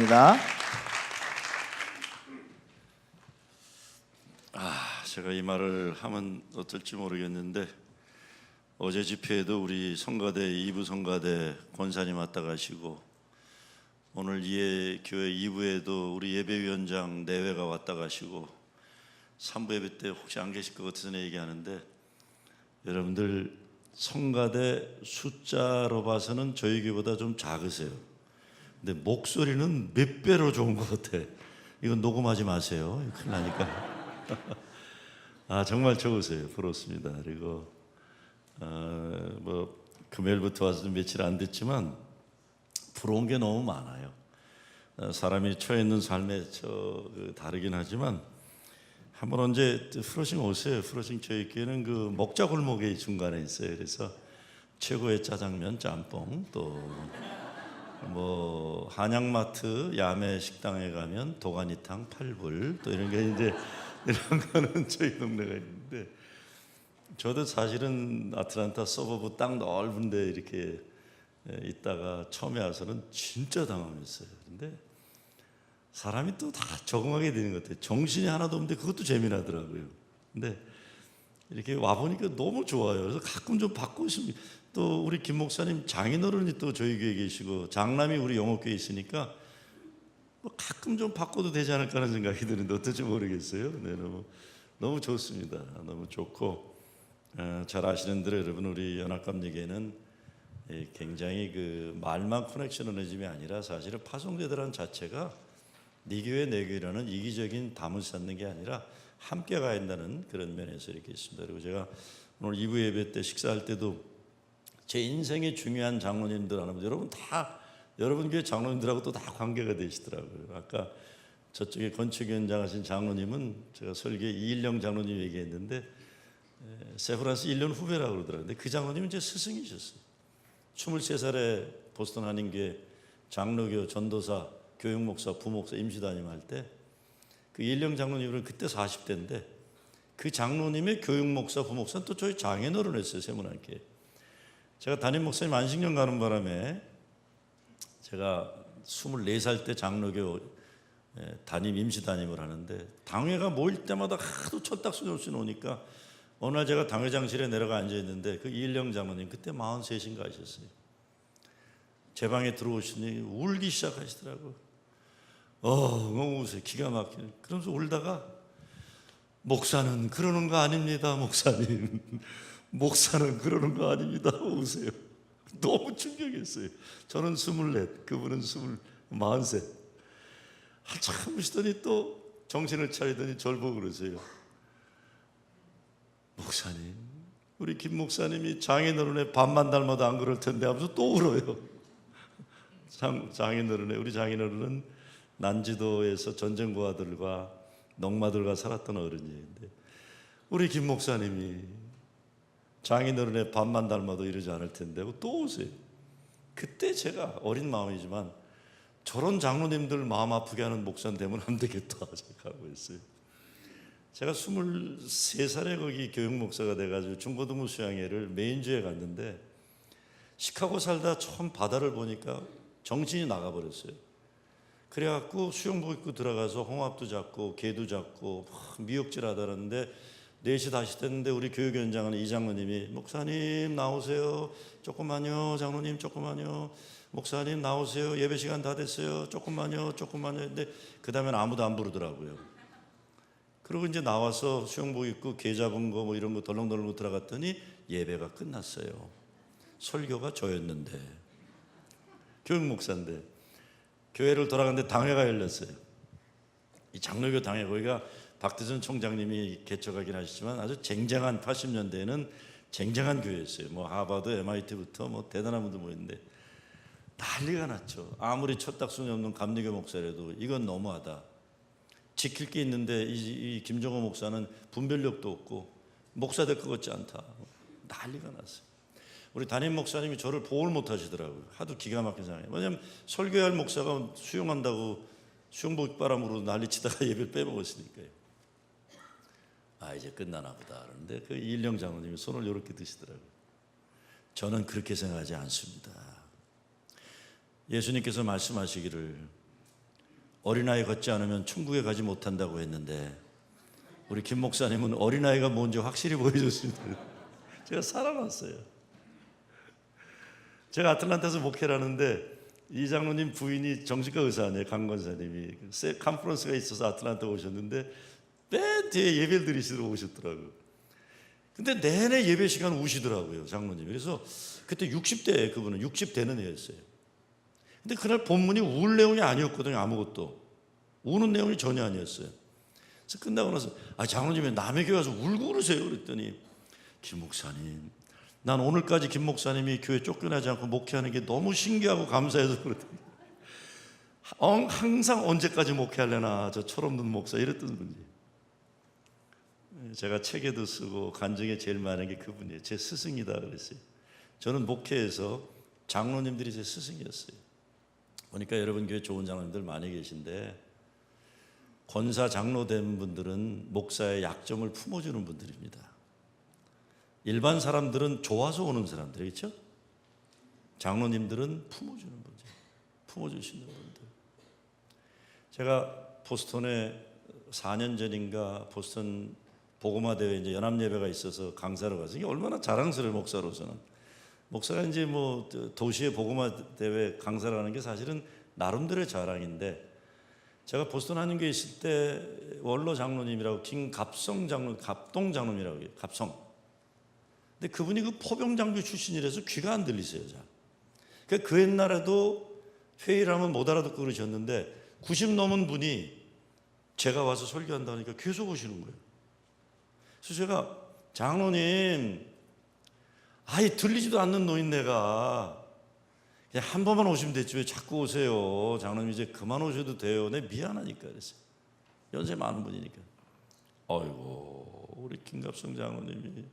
제가 이 말을 하면 어떨지 모르겠는데 어제 집회에도 우리 성가대 2부 성가대 권사님 왔다 가시고 오늘 교회 2부에도 우리 예배위원장 내외가 왔다 가시고 3부 예배 때 혹시 안 계실 것 같아서 얘기하는데 여러분들 성가대 숫자로 봐서는 저희 교회보다 좀 작으세요. 근데 목소리는 몇 배로 좋은 것 같아. 이건 녹음하지 마세요. 큰일 나니까. 정말 좋으세요. 부럽습니다. 그리고 금요일부터 와서 며칠 안 됐지만 부러운 게 너무 많아요. 사람이 처해 있는 삶에 다르긴 하지만 한번 언제 프로싱 오세요. 프로싱 저희 교회는 그 먹자 골목에 중간에 있어요. 그래서 최고의 짜장면, 짬뽕, 또 한양마트 야매 식당에 가면 도가니탕 8불 또 이런 게 이제 이런 거는 저희 동네가 있는데, 저도 사실은 아틀란타 서버브 딱 넓은데 이렇게 있다가 처음에 와서는 진짜 당황했어요. 근데 사람이 또 다 적응하게 되는 것 같아요. 정신이 하나도 없는데 그것도 재미나더라고요. 근데 이렇게 와보니까 너무 좋아요. 그래서 가끔 좀 받고 있습니다. 또 우리 김 목사님 장인어른이 또 저희 교회에 계시고 장남이 우리 영업교회에 있으니까 가끔 좀 바꿔도 되지 않을까 하는 생각이 드는데 어떨지 모르겠어요. 네, 너무 좋습니다. 너무 좋고 잘 아시는 대로 여러분 우리 연합감리교회는 굉장히 그 말만 커넥션어리즘이 아니라 사실은 파송제도라는 자체가 네 교회 내 교회라는 이기적인 담을 쌓는 게 아니라 함께 가야 한다는 그런 면에서 이렇게 있습니다. 그리고 제가 오늘 2부 예배 때 식사할 때도 제 인생의 중요한 장로님들 하는 여러분 다 여러분 교회 장로님들하고 또 다 관계가 되시더라고요. 아까 저쪽에 건축위원장 하신 장로님은 제가 설계 이일령 장로님 얘기했는데 세브란스 1년 후배라고 그러더라고요. 근데 그 장로님은 제 스승이셨어요. 23살에 보스턴 한인교회 장로교 전도사 교육목사 부목사 임시담임 할 때 그 이일령 장로님은 그때 40대인데 그 장로님의 교육목사 부목사는 또 저희 장인어른 했어요. 세문안교회. 제가 담임 목사님 안식년 가는 바람에 제가 24살 때 장로교 담임 임시 담임을 하는데 당회가 모일 때마다 하도 철딱소리 없이 오니까 어느 날 제가 당회장실에 내려가 앉아 있는데 그 이일령 장로님 그때 43인가 하셨어요. 제 방에 들어오시니 울기 시작하시더라고요. 너무 우세요. 기가 막히네. 그러면서 울다가 목사는 그러는 거 아닙니다. 목사님. 목사는 그러는 거 아닙니다. 우세요. 너무 충격이었어요. 저는 24, 그분은 43. 한참 보시더니 또 정신을 차리더니 절 보고 그러세요. 목사님, 우리 김 목사님이 장인어른의 반만 닮아도 안 그럴 텐데 하면서 또 울어요. 우리 장인어른은 난지도에서 전쟁고아들과 농마들과 살았던 어른이인데 우리 김 목사님이 장인어른의 반만 닮아도 이러지 않을 텐데 하고 또 오세요. 그때 제가 어린 마음이지만 저런 장로님들 마음 아프게 하는 목사는 되면 안 되겠다 생각하고 있어요. 제가 23살에 거기 교육목사가 돼가지고 중고등부 수양회를 메인주에 갔는데 시카고 살다 처음 바다를 보니까 정신이 나가버렸어요. 그래갖고 수영복 입고 들어가서 홍합도 잡고 게도 잡고 미역질 하다는데 4시 다시 됐는데 우리 교육위원장은 이 장로님이 목사님 나오세요. 조금만요. 장로님 조금만요. 목사님 나오세요. 예배 시간 다 됐어요. 조금만요. 근데 그 다음엔 아무도 안 부르더라고요. 그리고 이제 나와서 수영복 입고 게 잡은 거 이런 거 덜렁덜렁 들어갔더니 예배가 끝났어요. 설교가 저였는데 교육 목사인데 교회를 돌아갔는데 당회가 열렸어요. 이 장로교 당회 거기가 박대선 총장님이 개척하긴 하시지만 아주 쟁쟁한 80년대에는 쟁쟁한 교회였어요. 하버드, MIT부터 대단한 분들 모였는데 난리가 났죠. 아무리 철딱선이 없는 감리교 목사라도 이건 너무하다. 지킬 게 있는데 이 김정호 목사는 분별력도 없고 목사 될 것 같지 않다. 난리가 났어요. 우리 담임 목사님이 저를 보호를 못 하시더라고요. 하도 기가 막힌 상황이에요. 왜냐하면 설교할 목사가 수영한다고 수영복 바람으로 난리치다가 예배를 빼먹었으니까요. 이제 끝나나 보다 그러는데 그 이일령 장로님이 손을 이렇게 드시더라고요. 저는 그렇게 생각하지 않습니다. 예수님께서 말씀하시기를 어린아이 걷지 않으면 천국에 가지 못한다고 했는데 우리 김 목사님은 어린아이가 뭔지 확실히 보여줬습니다. 제가 살아났어요. 제가 아틀란타에서 목회를 하는데 이 장로님 부인이 정신과 의사 아니에요. 강 권사님이 컨퍼런스가 있어서 아틀란타 오셨는데 맨 뒤에 예배를 드리시러 오셨더라고요. 근데 내내 예배 시간 우시더라고요, 장로님이. 그래서 그때 60대, 그분은 60대는 애였어요. 근데 그날 본문이 울 내용이 아니었거든요. 아무것도 우는 내용이 전혀 아니었어요. 그래서 끝나고 나서 장로님이 남의 교회 와서 울고 그러세요. 그랬더니 김 목사님, 난 오늘까지 김 목사님이 교회 쫓겨나지 않고 목회하는 게 너무 신기하고 감사해서 그러더니 항상 언제까지 목회하려나 저 철없는 목사 이랬던 분이. 제가 책에도 쓰고 간증에 제일 많은 게 그분이에요. 제 스승이다 그랬어요. 저는 목회에서 장로님들이 제 스승이었어요. 보니까 여러분 교회 좋은 장로님들 많이 계신데 권사 장로 된 분들은 목사의 약점을 품어주는 분들입니다. 일반 사람들은 좋아서 오는 사람들이겠죠. 장로님들은 품어주는 분들, 품어주시는 분들. 제가 보스턴에 4년 전인가 보스턴 복음화 대회 이제 연합 예배가 있어서 강사로 가서 이게 얼마나 자랑스러워요. 목사로서는 목사가 이제 뭐 도시의 복음화 대회 강사라는 게 사실은 나름대로의 자랑인데 제가 보스턴 한인교회 있을 때 원로 장로님이라고 김갑성 장로, 갑동 장로님이라고 해요. 갑성. 근데 그분이 그 포병 장교 출신이라서 귀가 안 들리세요. 잘. 그러니까 그 옛날에도 회의를 하면 못 알아듣고 그러셨는데 90 넘은 분이 제가 와서 설교한다니까 계속 오시는 거예요. 그래서 제가 장로님, 아예 들리지도 않는 노인네가 그냥 한 번만 오시면 됐지 왜 자꾸 오세요? 장로님 이제 그만 오셔도 돼요. 내 미안하니까 그랬어요. 연세 많은 분이니까. 아이고 우리 김갑성 장로님이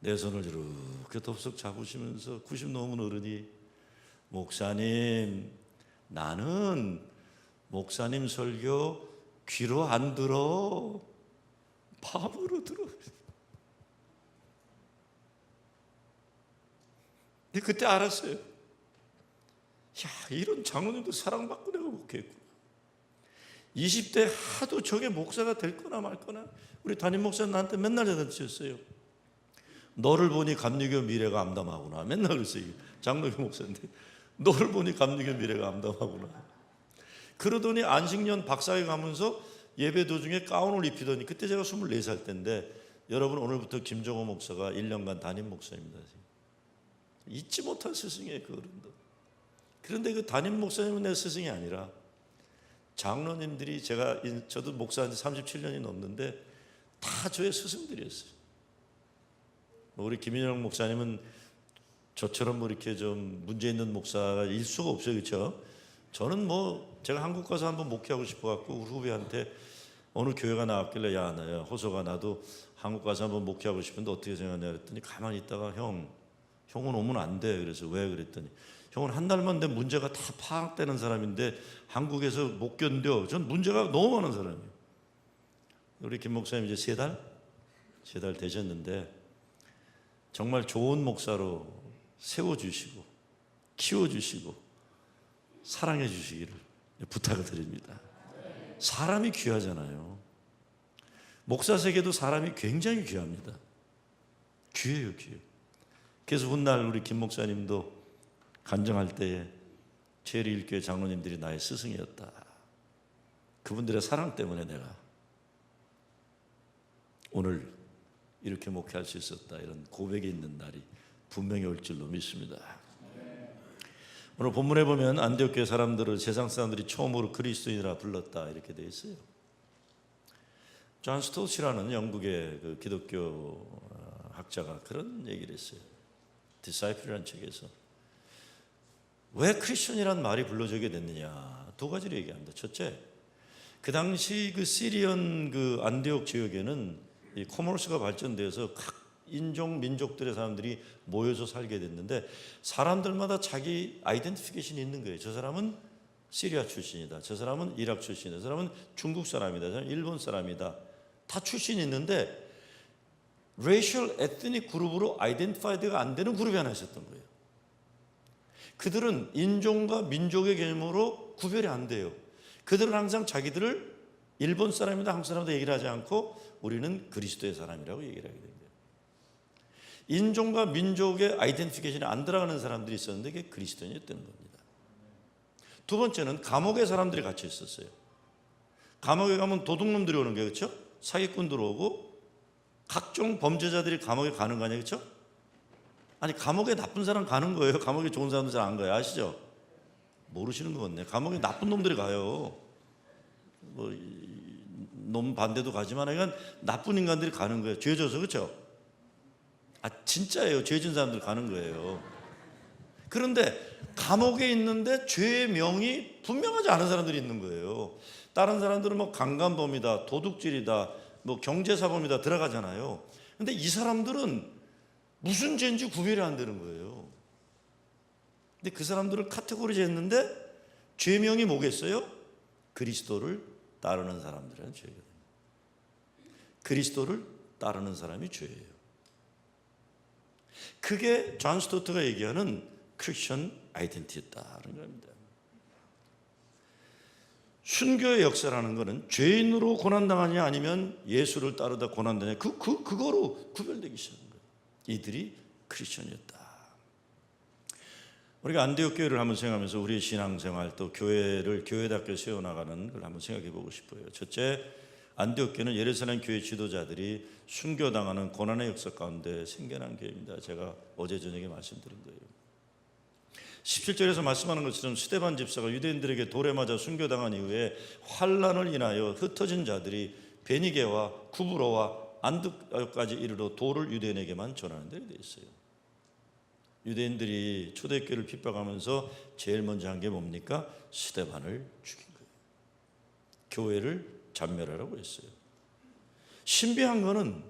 내 손을 이렇게 덥석 잡으시면서 90 넘은 어른이 목사님, 나는 목사님 설교 귀로 안 들어. 밥으로 들어. 근데 그때 알았어요. 야, 이런 장로님도 사랑받고 내가 목회했구나. 20대 하도 저게 목사가 될 거나 말 거나 우리 담임 목사는 나한테 맨날 대답하셨어요. 너를 보니 감리교 미래가 암담하구나. 맨날 그랬어요. 장로교 목사인데 너를 보니 감리교 미래가 암담하구나. 그러더니 안식년 박사회 가면서 예배 도중에 가운을 입히더니 그때 제가 24살 때인데 여러분 오늘부터 김종호 목사가 1년간 담임 목사입니다. 잊지 못할 스승이에요. 그 어른도. 그런데 그 담임 목사님은 내 스승이 아니라 장로님들이 저도 목사한 지 37년이 넘는데 다 저의 스승들이었어요. 우리 김인영 목사님은 저처럼 뭐 이렇게 좀 문제 있는 목사가 일 수가 없어요. 그렇죠? 저는 뭐 제가 한국 가서 한번 목회하고 싶어갖고 우리 후배한테 어느 교회가 나왔길래 야 호소가 나도 한국 가서 한번 목회하고 싶은데 어떻게 생각하냐 그랬더니 가만히 있다가 형은 오면 안 돼. 그래서 왜 그랬더니 형은 한 달만 된 문제가 다 파악되는 사람인데 한국에서 못 견뎌. 전 문제가 너무 많은 사람이에요. 우리 김 목사님 이제 세 달 되셨는데 정말 좋은 목사로 세워주시고 키워주시고 사랑해 주시기를 부탁을 드립니다. 사람이 귀하잖아요. 목사 세계도 사람이 굉장히 귀합니다. 귀해요. 그래서 훗날 우리 김 목사님도 간증할 때에 제일교회 장로님들이 나의 스승이었다. 그분들의 사랑 때문에 내가 오늘 이렇게 목회할 수 있었다. 이런 고백이 있는 날이 분명히 올 줄로 믿습니다. 오늘 본문에 보면 안디옥 교회 사람들을 세상 사람들이 처음으로 그리스도인이라 불렀다 이렇게 되어 있어요. 존 스토츠라는 영국의 그 기독교 학자가 그런 얘기를 했어요. 디사이플이라는 책에서 왜 크리스천이라는 말이 불러지게 됐느냐 두 가지를 얘기합니다. 첫째, 그 당시 그 시리언 그 안디옥 지역에는 이 커머스가 발전돼서 각 인종 민족들의 사람들이 모여서 살게 됐는데 사람들마다 자기 아이덴티피케이션이 있는 거예요. 저 사람은 시리아 출신이다. 저 사람은 이라크 출신이다. 저 사람은 중국 사람이다. 저 사람은 일본 사람이다. 다 출신이 있는데 레이셜 에트닉 그룹으로 아이덴티파이드가 안 되는 그룹이 하나 있었던 거예요. 그들은 인종과 민족의 개념으로 구별이 안 돼요. 그들은 항상 자기들을 일본 사람이다 한국 사람이다 얘기를 하지 않고 우리는 그리스도의 사람이라고 얘기를 하게 됩니다. 인종과 민족의 아이덴티피케이션이 안 들어가는 사람들이 있었는데 그게 그리스도인이었다는 겁니다. 두 번째는 감옥에 사람들이 갇혀 있었어요. 감옥에 가면 도둑놈들이 오는 게 그렇죠? 사기꾼 들어오고 각종 범죄자들이 감옥에 가는 거 아니에요, 그렇죠? 아니 감옥에 나쁜 사람 가는 거예요. 감옥에 좋은 사람들 잘 안 가요. 아시죠? 모르시는 것 같네. 감옥에 나쁜 놈들이 가요. 뭐 놈 반대도 가지만 그러니까 나쁜 인간들이 가는 거예요. 죄 져서, 그렇죠? 진짜예요. 죄 진 사람들 가는 거예요. 그런데 감옥에 있는데 죄의 명이 분명하지 않은 사람들이 있는 거예요. 다른 사람들은 뭐 강간범이다, 도둑질이다, 뭐 경제사범이다 들어가잖아요. 근데 이 사람들은 무슨 죄인지 구별이 안 되는 거예요. 근데 그 사람들을 카테고리제 했는데 죄명이 뭐겠어요? 그리스도를 따르는 사람들은 죄가 됩니다. 그리스도를 따르는 사람이 죄예요. 그게 존 스토트가 얘기하는 크리스천 아이덴티티다라는 겁니다. 순교의 역사라는 것은 죄인으로 고난당하냐 아니면 예수를 따르다 고난당하냐 그거로 구별되기 시작한 거예요. 이들이 크리스천이었다. 우리가 안디옥 교회를 한번 생각하면서 우리의 신앙생활 또 교회를 교회답게 세워나가는 걸 한번 생각해 보고 싶어요. 첫째, 안디옥 교회는 예루살렘 교회 지도자들이 순교당하는 고난의 역사 가운데 생겨난 교회입니다. 제가 어제 저녁에 말씀드린 거예요. 17절에서 말씀하는 것처럼 스데반 집사가 유대인들에게 돌에 맞아 순교당한 이후에 환난을 인하여 흩어진 자들이 베니게와 구브로와 안드까지 이르러 돌을 유대인에게만 전하는 데 되어 있어요. 유대인들이 초대교회를 핍박하면서 제일 먼저 한 게 뭡니까? 스데반을 죽인 거예요. 교회를 잔멸하라고 했어요. 신비한 거는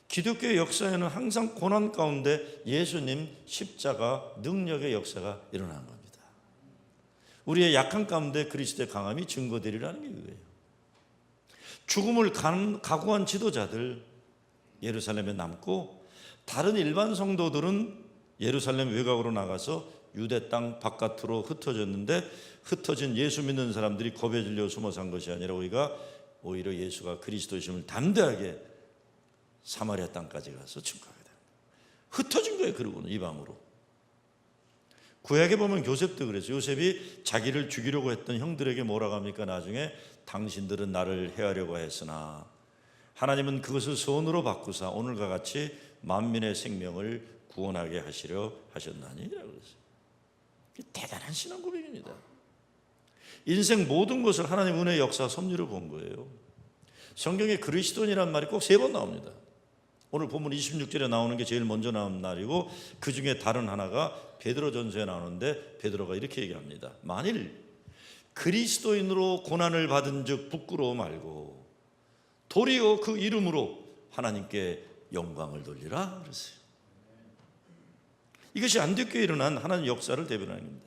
기독교의 역사에는 항상 고난 가운데 예수님 십자가 능력의 역사가 일어나는 겁니다. 우리의 약한 가운데 그리스도의 강함이 증거되리라는 게 그거예요. 죽음을 각오한 지도자들 예루살렘에 남고 다른 일반 성도들은 예루살렘 외곽으로 나가서 유대 땅 바깥으로 흩어졌는데 흩어진 예수 믿는 사람들이 겁에 질려 숨어 산 것이 아니라 우리가 오히려 예수가 그리스도이심을 담대하게 사마리아 땅까지 가서 증거하게 됩니다. 흩어진 거예요. 그러고는 이방으로. 구약에 보면 요셉도 그랬어요. 요셉이 자기를 죽이려고 했던 형들에게 뭐라고 합니까? 나중에 당신들은 나를 해하려고 했으나 하나님은 그것을 선으로 바꾸사 오늘과 같이 만민의 생명을 구원하게 하시려 하셨나니 라고 그랬어요. 대단한 신앙 고백입니다. 인생 모든 것을 하나님 은혜의 역사 섭리로 본 거예요. 성경에 그리스도인이란 말이 꼭 3번 나옵니다. 오늘 본문 26절에 나오는 게 제일 먼저 나온 날이고 그 중에 다른 하나가 베드로전서에 나오는데 베드로가 이렇게 얘기합니다. 만일 그리스도인으로 고난을 받은 즉 부끄러워 말고 도리어 그 이름으로 하나님께 영광을 돌리라 그랬어요. 이것이 안디옥교회에 일어난 하나님의 역사를 대변하는 겁니다.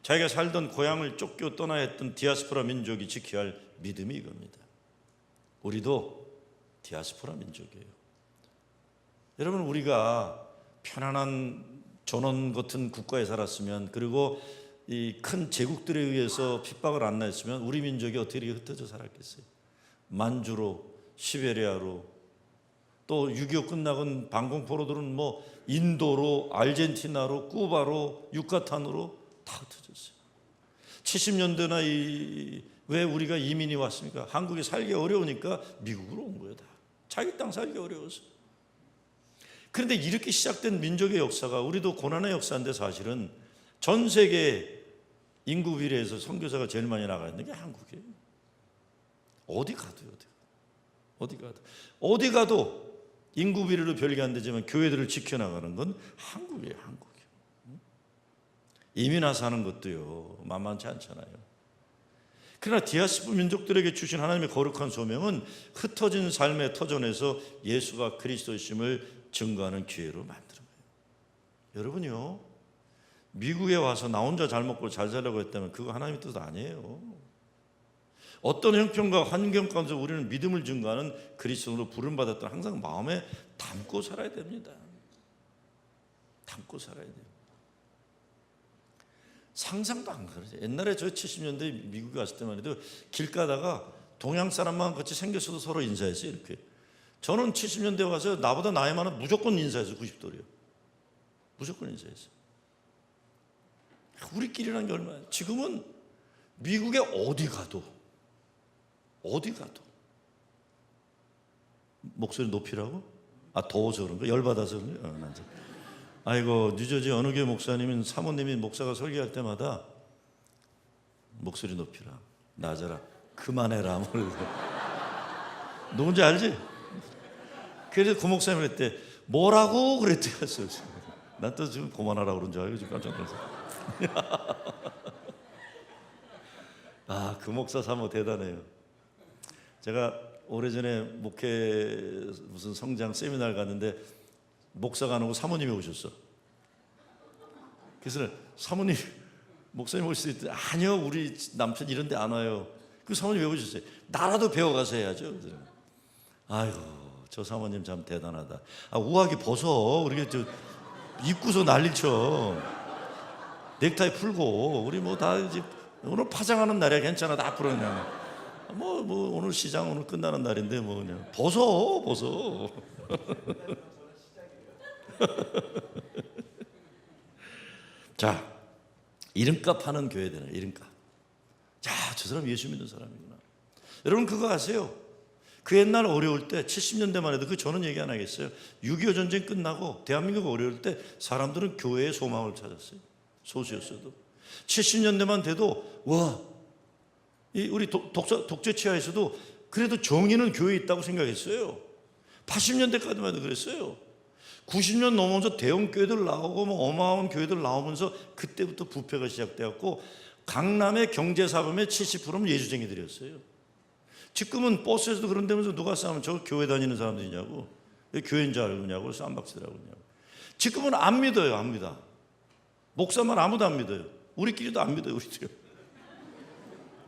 자기가 살던 고향을 쫓겨 떠나야 했던 디아스포라 민족이 지켜야 할 믿음이 이겁니다. 우리도 디아스포라 민족이에요. 여러분, 우리가 편안한 전원 같은 국가에 살았으면 그리고 이 큰 제국들에 의해서 핍박을 안 나했으면 우리 민족이 어떻게 흩어져 살았겠어요? 만주로, 시베리아로, 또 6.25 끝나건 방공포로들은 뭐 인도로, 아르헨티나로, 쿠바로, 유카탄으로 다 흩어졌어요. 70년대나 왜 우리가 이민이 왔습니까? 한국에 살기 어려우니까 미국으로 온 거예요. 다 자기 땅 살기 어려워서. 그런데 이렇게 시작된 민족의 역사가 우리도 고난의 역사인데 사실은 전 세계 인구 비례에서 선교사가 제일 많이 나가 있는 게 한국이에요. 어디 가도요. 어디 가도 인구 비례로 별게 안 되지만 교회들을 지켜나가는 건 한국이에요. 한국이요. 이민 와서 하는 것도요 만만치 않잖아요. 그러나 디아스포라 민족들에게 주신 하나님의 거룩한 소명은 흩어진 삶의 터전에서 예수가 그리스도이심을 증거하는 기회로 만드는 거예요. 여러분요, 미국에 와서 나 혼자 잘 먹고 잘 살려고 했다면 그거 하나님의 뜻 아니에요. 어떤 형편과 환경 가운데 우리는 믿음을 증거하는 그리스도로 부름받았던 항상 마음에 담고 살아야 됩니다. 담고 살아야 돼요. 상상도 안 가죠. 옛날에 저 70년대 미국에 갔을 때만 해도 길 가다가 동양 사람만 같이 생겼어도 서로 인사했어요. 이렇게. 저는 70년대 와서 나보다 나이 많은 무조건 인사했어요. 90도로요. 무조건 인사했어요. 우리끼리라는 게 얼마나. 지금은 미국에 어디 가도 목소리 높이라고? 더워서 그런가? 열받아서 그런가? 아이고, 뉴저지 어느 교회 목사님은 사모님이 목사가 설교할 때마다 목소리 높이라, 낮아라, 그만해라. 누군지 알지? 그래서 그 목사님 그랬대. 뭐라고 그랬대. 난 또 지금 그만하라고 그런 줄 알고 지금 깜짝 놀랐어. 그 목사 사모 대단해요. 제가 오래전에 목회 무슨 성장 세미나를 갔는데 목사가 안 오고 사모님이 오셨어. 그래서 사모님, 목사님 오실 때 아니요, 우리 남편 이런 데 안 와요. 그 사모님 왜 오셨어요? 나라도 배워가서 해야죠. 아이고, 저 사모님 참 대단하다. 우아하게 벗어. 우리가 저 입고서 난리쳐. 넥타이 풀고 우리 뭐 다 이제 오늘 파장하는 날이야. 괜찮아. 다 풀어 그냥. 뭐 오늘 시장 오늘 끝나는 날인데 뭐 그냥 벗어. 자, 이름값 하는 교회들은 이름값. 자, 저 사람 예수 믿는 사람이구나. 여러분 그거 아세요? 그 옛날 어려울 때 70년대만 해도 그 저는 얘기 안 하겠어요. 6.25 전쟁 끝나고 대한민국 어려울 때 사람들은 교회의 소망을 찾았어요. 소수였어도 70년대만 돼도 와, 우리 독재 치하에서도 그래도 정의는 교회에 있다고 생각했어요. 80년대까지만 해도 그랬어요. 90년 넘어서 대형 교회들 나오고 뭐 어마어마한 교회들 나오면서 그때부터 부패가 시작되었고 강남의 경제사범의 70%는 예수쟁이들이었어요. 지금은 버스에서도 그런 데면서 누가 싸우면 저 교회 다니는 사람들이냐고, 왜 교회인 줄 알고냐고 쌈박질하고 있냐고. 지금은 안 믿어요. 안 믿어. 목사만 아무도 안 믿어요. 우리끼리도 안 믿어요. 우리도.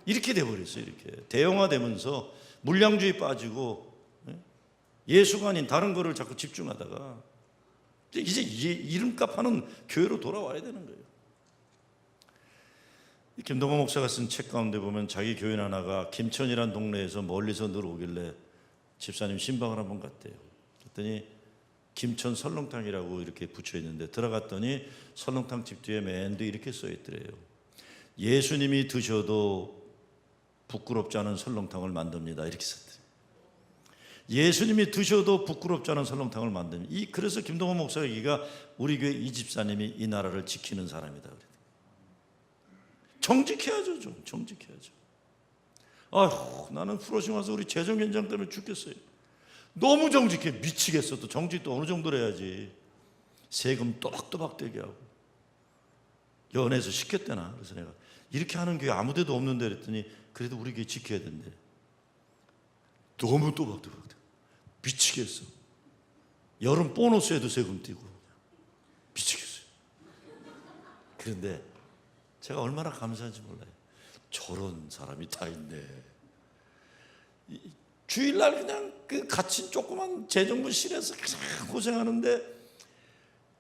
이렇게 돼버렸어요. 이렇게 대형화되면서 물량주의 빠지고 예수가 아닌 다른 거를 자꾸 집중하다가 이제 이름값 하는 교회로 돌아와야 되는 거예요. 김동호 목사가 쓴 책 가운데 보면 자기 교회 하나가 김천이라는 동네에서 멀리서 늘 오길래 집사님 신방을 한번 갔대요. 그랬더니 김천 설렁탕이라고 이렇게 붙여 있는데 들어갔더니 설렁탕 집 뒤에 맨 뒤에 이렇게 써 있더래요. 예수님이 드셔도 부끄럽지 않은 설렁탕을 만듭니다. 이렇게 썼대요. 예수님이 드셔도 부끄럽지 않은 설렁탕을 만듭니다. 그래서 김동호 목사가 얘기가 우리 교회 이 집사님이 이 나라를 지키는 사람이다. 정직해야죠. 좀 정직해야죠. 아휴, 나는 프로심 와서 우리 재정연장 때문에 죽겠어요. 너무 정직해. 미치겠어. 또 정직도 어느 정도로 해야지. 세금 또박또박 떼게 하고 연애에서 시켰대나. 그래서 내가 이렇게 하는 교회 아무 데도 없는데 그랬더니 그래도 우리 교회 지켜야 된대. 너무 또박또박 떼. 미치겠어. 여름 보너스에도 세금 떼고 미치겠어요. 그런데 제가 얼마나 감사한지 몰라요. 저런 사람이 다 있네. 주일날 그냥 그 갇힌 조그만 재정부실에서 그냥 고생하는데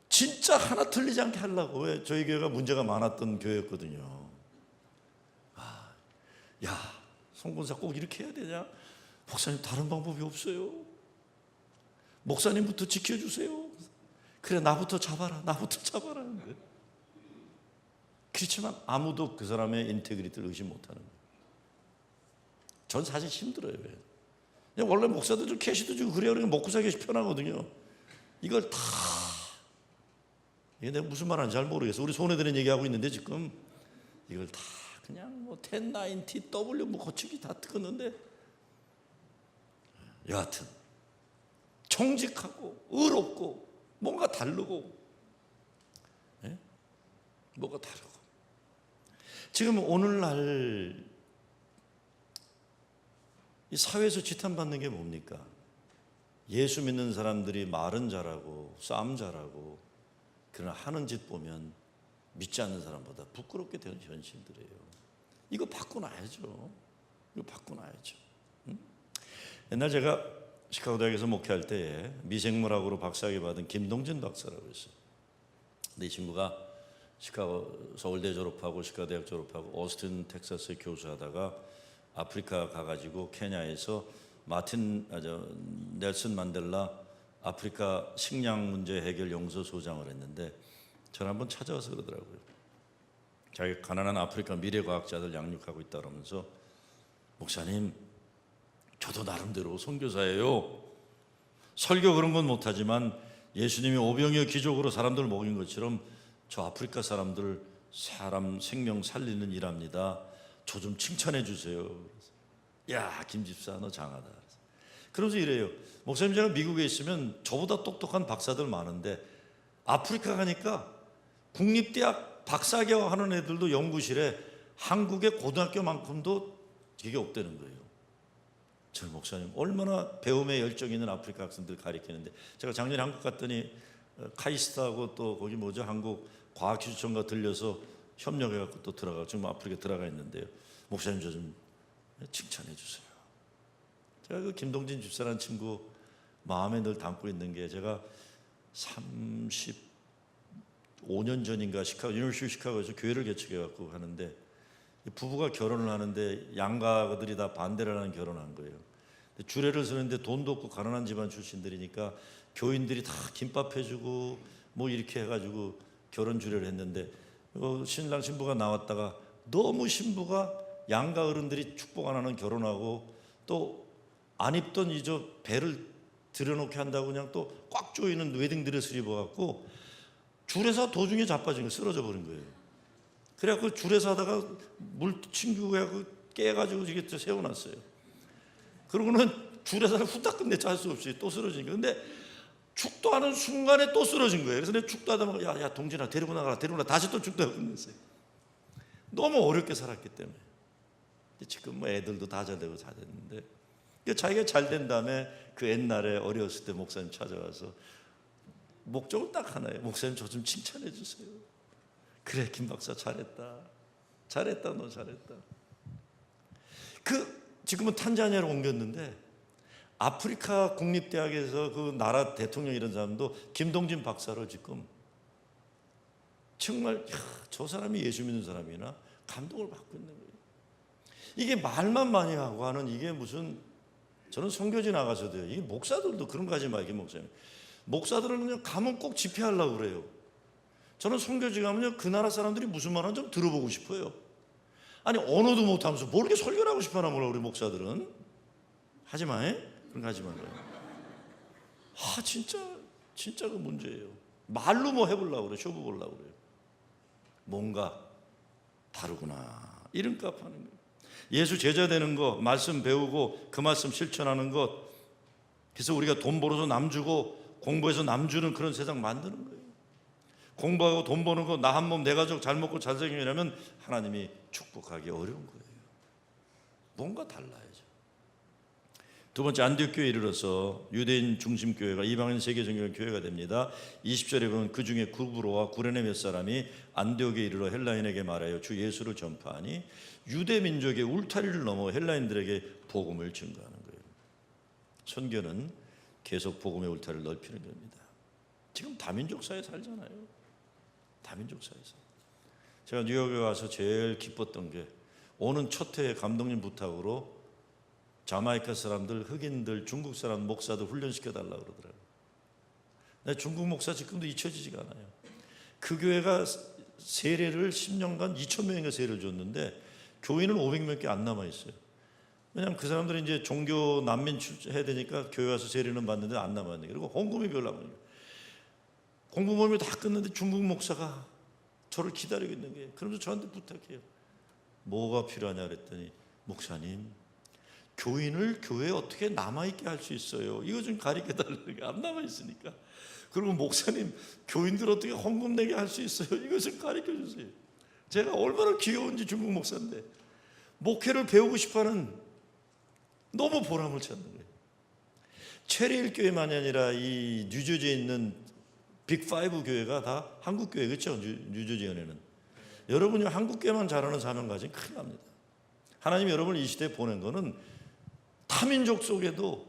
진짜 하나 틀리지 않게 하려고. 왜? 저희 교회가 문제가 많았던 교회였거든요. 야, 송권사 꼭 이렇게 해야 되냐? 목사님 다른 방법이 없어요. 목사님부터 지켜주세요. 그래, 나부터 잡아라. 하는데 그렇지만 아무도 그 사람의 인테그리티를 의심 못하는 거예요. 전 사실 힘들어요. 왜? 원래 목사들 좀 캐시도 주고 그래야 우리가 먹고 살기 편하거든요. 이걸 다 이게 내가 무슨 말하는지 잘 모르겠어. 우리 손해드는 얘기하고 있는데 지금 이걸 다 그냥 뭐 1090W 뭐 거치기 다 뜨었는데 여하튼 정직하고 의롭고 뭔가 다르고 뭐가 다르고. 지금 오늘날 이 사회에서 지탄받는 게 뭡니까? 예수 믿는 사람들이 말은 잘하고 싸움 잘하고 그러나 하는 짓 보면 믿지 않는 사람보다 부끄럽게 되는 현실들이에요. 이거 바꿔놔야죠. 응? 옛날 제가 시카고 대학에서 목회할 때에 미생물학으로 박사학위 받은 김동진 박사라고 했어요. 근데 이 친구가 시카고 서울대 졸업하고 시카고 대학 졸업하고 오스틴 텍사스에 교수하다가 아프리카 가가지고 케냐에서 넬슨 만델라 아프리카 식량 문제 해결 연구소 소장을 했는데 저를 한번 찾아와서 그러더라고요. 자기 가난한 아프리카 미래 과학자들 양육하고 있다 그러면서 목사님, 저도 나름대로 선교사예요. 설교 그런 건 못하지만 예수님이 오병이어 기적으로 사람들을 먹인 것처럼 저 아프리카 사람들 사람 생명 살리는 일합니다. 저 좀 칭찬해 주세요. 야, 김 집사 너 장하다. 그러면서 이래요. 목사님, 제가 미국에 있으면 저보다 똑똑한 박사들 많은데 아프리카 가니까 국립대학 박사학위 하는 애들도 연구실에 한국의 고등학교만큼도 되게 없다는 거예요. 저 목사님 얼마나 배움에 열정 있는 아프리카 학생들 가르치는데, 제가 작년에 한국 갔더니 카이스트하고 또 거기 한국 과학기술청과 들려서 협력해갖고 또 들어가 지금 아프리카 들어가 있는데요. 목사님 저 좀 칭찬해 주세요. 제가 그 김동진 집사라는 친구 마음에 늘 담고 있는 게, 제가 35년 전인가 유니버시티 시카고에서 교회를 개척해갖고 하는데 부부가 결혼을 하는데 양가들이 다 반대를 하는 결혼한 거예요. 주례를 서는데 돈도 없고 가난한 집안 출신들이니까 교인들이 다 김밥 해주고 뭐 이렇게 해가지고 결혼 주례를 했는데 신랑 신부가 나왔다가 너무 신부가 양가 어른들이 축복 안 하는 결혼하고 또 안 입던 저 배를 들여놓게 한다고 그냥 또 꽉 조이는 웨딩 드레스를 입어갖고 줄에서 도중에 자빠진 거 쓰러져 버린 거예요. 그래갖고 줄에서 하다가 물 친구가 깨가지고 이게 세워놨어요. 그러고는 줄에서 후딱 끝냈죠. 할 수 없이 또 쓰러진 거예요. 근데 축도하는 순간에 또 쓰러진 거예요. 그래서 내가 축도하다가 야 동진아 데리고 나가라 다시 또 축도하고 끝냈어요. 너무 어렵게 살았기 때문에. 지금 애들도 다 잘 되고 잘 됐는데, 자기가 잘 된 다음에 그 옛날에 어렸을 때 목사님 찾아와서 목적은 딱 하나예요. 목사님 저 좀 칭찬해 주세요. 그래 김 박사 잘했다 너 잘했다. 지금은 탄자니아로 옮겼는데 아프리카 국립대학에서 그 나라 대통령 이런 사람도 김동진 박사로 지금 정말 저 사람이 예수 믿는 사람이나 감동을 받고 있는 거예요. 이게 말만 많이 하고 하는 이게 무슨, 저는 선교지 나가서도요, 이게 목사들도 그런 거 하지 마. 이게 목사들은 그냥 가면 꼭 집회하려고 그래요. 저는 선교지 가면요 그 나라 사람들이 무슨 말 하는지 좀 들어보고 싶어요. 아니 언어도 못하면서 뭘 이렇게 설교를 하고 싶어하나 몰라. 우리 목사들은 하지 마. 그런 거 하지 말아요. 진짜 그 문제예요. 말로 뭐 해보려고 그래. 쇼부 보려고 그래요. 뭔가 다르구나 이름값 하는 거예요. 예수 제자 되는 거, 말씀 배우고 그 말씀 실천하는 것, 그래서 우리가 돈 벌어서 남 주고 공부해서 남 주는 그런 세상 만드는 거예요. 공부하고 돈 버는 거 나 한 몸 내 가족 잘 먹고 잘 살기라면 하나님이 축복하기 어려운 거예요. 뭔가 달라야죠. 두 번째, 안디옥 교회에 이르러서 유대인 중심 교회가 이방인 세계적인 교회가 됩니다. 20절에 보면 그 중에 구브로와 구레네 몇 사람이 안디옥에 이르러 헬라인에게 말하여 주 예수를 전파하니 유대 민족의 울타리를 넘어 헬라인들에게 복음을 증거하는 거예요. 선교는 계속 복음의 울타리를 넓히는 겁니다. 지금 다민족 사회에 살잖아요. 다민족 사회에서 제가 뉴욕에 와서 제일 기뻤던 게, 오는 첫 해에 감독님 부탁으로 자마이카 사람들, 흑인들, 중국 사람 목사들 훈련시켜 달라고 그러더라고요. 중국 목사 지금도 잊혀지지가 않아요. 그 교회가 세례를 10년간 2,000명인가 세례를 줬는데 교인은 500명밖에 안 남아 있어요. 왜냐하면 그 사람들이 이제 종교 난민 해야 되니까 교회 와서 세례는 받는데 안 남았네. 그리고 헌금이 별로 안 돼요. 공부 모임이 다 끝났는데 중국 목사가 저를 기다리고 있는 거예요. 그러면서 저한테 부탁해요. 뭐가 필요하냐 그랬더니, 목사님 교인을 교회에 어떻게 남아있게 할 수 있어요? 이거 좀 가르쳐달라는 게 안 남아있으니까. 그리고 목사님 교인들 어떻게 헌금 내게 할 수 있어요? 이것을 가르쳐주세요. 제가 얼마나 귀여운지 중국 목사인데 목회를 배우고 싶어하는 너무 보람을 찾는 거예요. 체리힐 교회만이 아니라 이 뉴저지에 있는 빅5 교회가 다 한국 교회, 그렇죠? 뉴저지연에는 여러분이 한국 교회만 잘하는 사명 가지면 큰일 납니다. 하나님이 여러분을 이 시대에 보낸 거는 타민족 속에도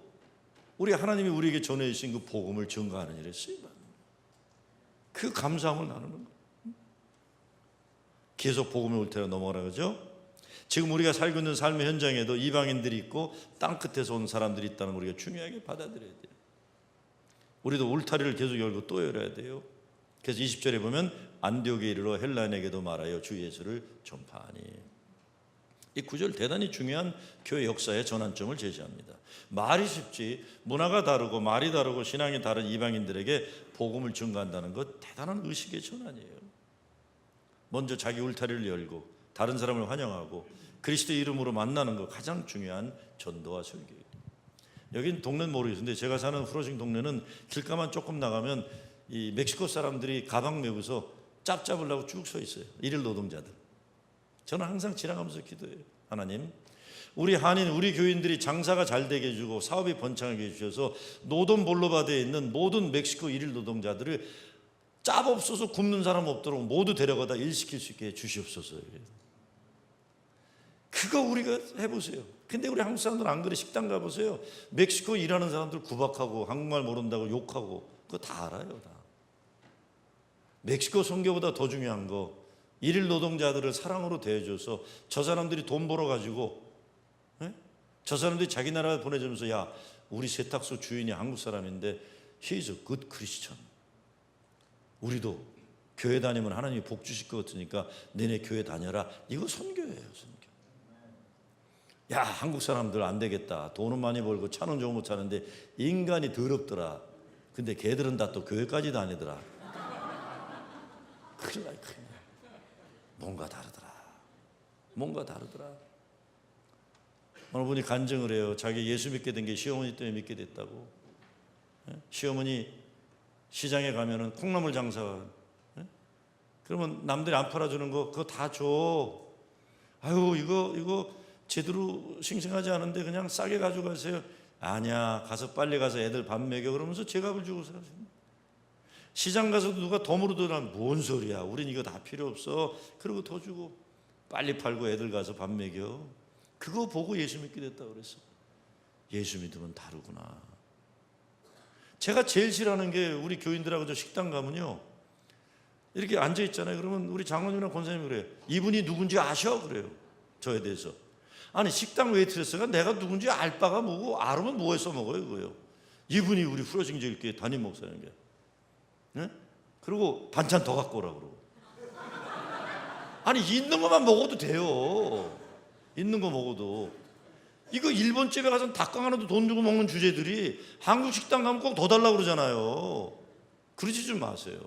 우리 하나님이 우리에게 전해주신 그 복음을 증거하는 일에 쓰임받는 거예요. 그 감사함을 나누는 거예요. 계속 복음의 울타리로 넘어가라 그러죠. 지금 우리가 살고 있는 삶의 현장에도 이방인들이 있고 땅끝에서 온 사람들이 있다는 걸 우리가 중요하게 받아들여야 돼요. 우리도 울타리를 계속 열고 또 열어야 돼요. 그래서 20절에 보면 안디옥에 이르러 헬라인에게도 말하여 주 예수를 전파하니. 이 구절 대단히 중요한 교회 역사의 전환점을 제시합니다. 말이 쉽지 문화가 다르고 말이 다르고 신앙이 다른 이방인들에게 복음을 증거한다는 것 대단한 의식의 전환이에요. 먼저 자기 울타리를 열고 다른 사람을 환영하고 그리스도 이름으로 만나는 것 가장 중요한 전도와 설교예요. 여긴 동네는 모르겠는데 제가 사는 후로싱 동네는 길가만 조금 나가면 이 멕시코 사람들이 가방 메고서 짭 잡으려고 쭉 서 있어요. 일일 노동자들. 저는 항상 지나가면서 기도해요. 하나님, 우리 한인, 우리 교인들이 장사가 잘 되게 해주고 사업이 번창하게 해주셔서 노동볼로바드에 있는 모든 멕시코 일일 노동자들을 짭 없어서 굶는 사람 없도록 모두 데려가다 일시킬 수 있게 해 주시옵소서. 그거 우리가 해보세요. 근데 우리 한국 사람들 안 그래. 식당 가보세요. 멕시코 일하는 사람들 구박하고 한국말 모른다고 욕하고 그거 다 알아요. 다. 멕시코 선교보다 더 중요한 거 일일 노동자들을 사랑으로 대해줘서 저 사람들이 돈 벌어가지고 저 사람들이 자기 나라에 보내주면서 야 우리 세탁소 주인이 한국 사람인데 He is a good Christian. 우리도 교회 다니면 하나님이 복 주실 것 같으니까 너네 교회 다녀라. 이거 선교예요. 선교. 야 한국 사람들 안 되겠다. 돈은 많이 벌고 차는 좋은 거 타는데 인간이 더럽더라. 근데 걔들은 다 또 교회까지 다니더라. 큰일 나. 뭔가 다르더라. 뭔가 다르더라. 어느 분이 간증을 해요. 자기 예수 믿게 된 게 시어머니 때문에 믿게 됐다고. 시어머니 시장에 가면은 콩나물 장사. 그러면 남들이 안 팔아주는 거 그거 다 줘. 아유 이거 제대로 싱싱하지 않은데 그냥 싸게 가져가세요. 아니야 가서 빨리 가서 애들 밥 먹여 그러면서 제값을 주고 사십니다. 시장 가서도 누가 더 물어보면 뭔 소리야 우린 이거 다 필요 없어. 그리고 더 주고 빨리 팔고 애들 가서 밥 먹여. 그거 보고 예수 믿게 됐다고 그랬어. 예수 믿으면 다르구나. 제가 제일 싫어하는 게 우리 교인들하고 저 식당 가면요 이렇게 앉아 있잖아요. 그러면 우리 장로님이나 권사님이 그래요. 이분이 누군지 아셔? 그래요. 저에 대해서. 아니 식당 웨이트레스가 내가 누군지 알 바가 뭐고 알으면 뭐해 써먹어요 그거요. 이분이 우리 후러싱제일교회 담임 목사님 게. 네? 그리고 반찬 더 갖고 오라고 그러고. 아니 있는 것만 먹어도 돼요. 있는 거 먹어도. 이거 일본 집에 가서 닭강 하나도 돈 주고 먹는 주제들이 한국 식당 가면 꼭 더 달라고 그러잖아요. 그러지 좀 마세요.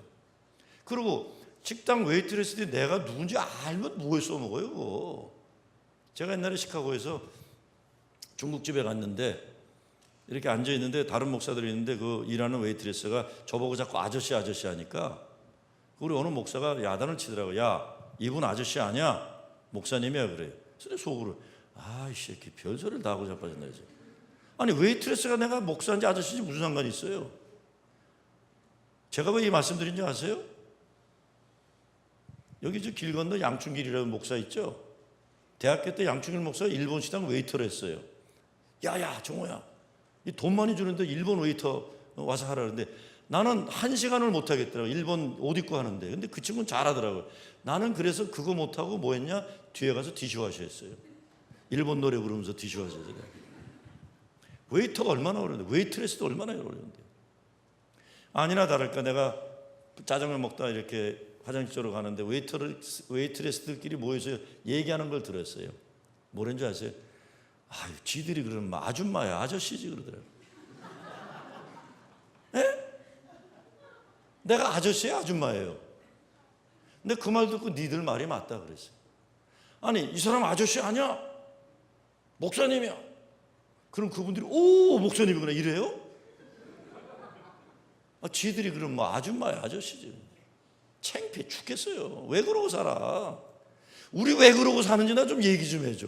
그리고 식당 웨이트레스들이 내가 누군지 알면 뭐해 써먹어요 그거. 제가 옛날에 시카고에서 중국집에 갔는데 이렇게 앉아있는데 다른 목사들이 있는데 그 일하는 웨이트레스가 저보고 자꾸 아저씨 하니까 우리 어느 목사가 야단을 치더라고요. 야 이분 아저씨 아니야? 목사님이야 그래요. 그래서 속으로 아이 새끼 별소리를 다 하고 자빠졌나 이제. 아니 웨이트레스가 내가 목사인지 아저씨인지 무슨 상관이 있어요? 제가 왜 이 말씀드린지 아세요? 여기 저 길 건너 양춘길이라는 목사 있죠? 대학교 때 양춘길 목사가 일본 식당 웨이터를 했어요. 야야 정호야 이 돈 많이 주는데 일본 웨이터 와서 하라 그러는데 나는 1시간을 못 하겠더라고. 일본 옷 입고 하는데. 근데 그 친구는 잘하더라고요. 나는 그래서 그거 못하고 뭐 했냐 뒤에 가서 디시와셔 했어요. 일본 노래 부르면서 디시와셔 했어요. 웨이터가 얼마나 어려운데 웨이트레스도 얼마나 어려운데. 아니나 다를까 내가 짜장면 먹다 이렇게 화장실 쪽으로 가는데 웨이트레스들끼리 모여서 얘기하는 걸 들었어요. 뭐라는 줄 아세요? 아유, 지들이 그러면 아줌마야, 아저씨지 그러더라고요. 에? 내가 아저씨야, 아줌마예요. 근데 그 말 듣고 니들 말이 맞다 그랬어요. 아니, 이 사람 아저씨 아니야? 목사님이야. 그럼 그분들이 오, 목사님이구나 이래요? 지들이 그럼 뭐 아줌마야, 아저씨지. 창피해 죽겠어요. 왜 그러고 살아? 우리 왜 그러고 사는지 나 좀 얘기 좀 해줘.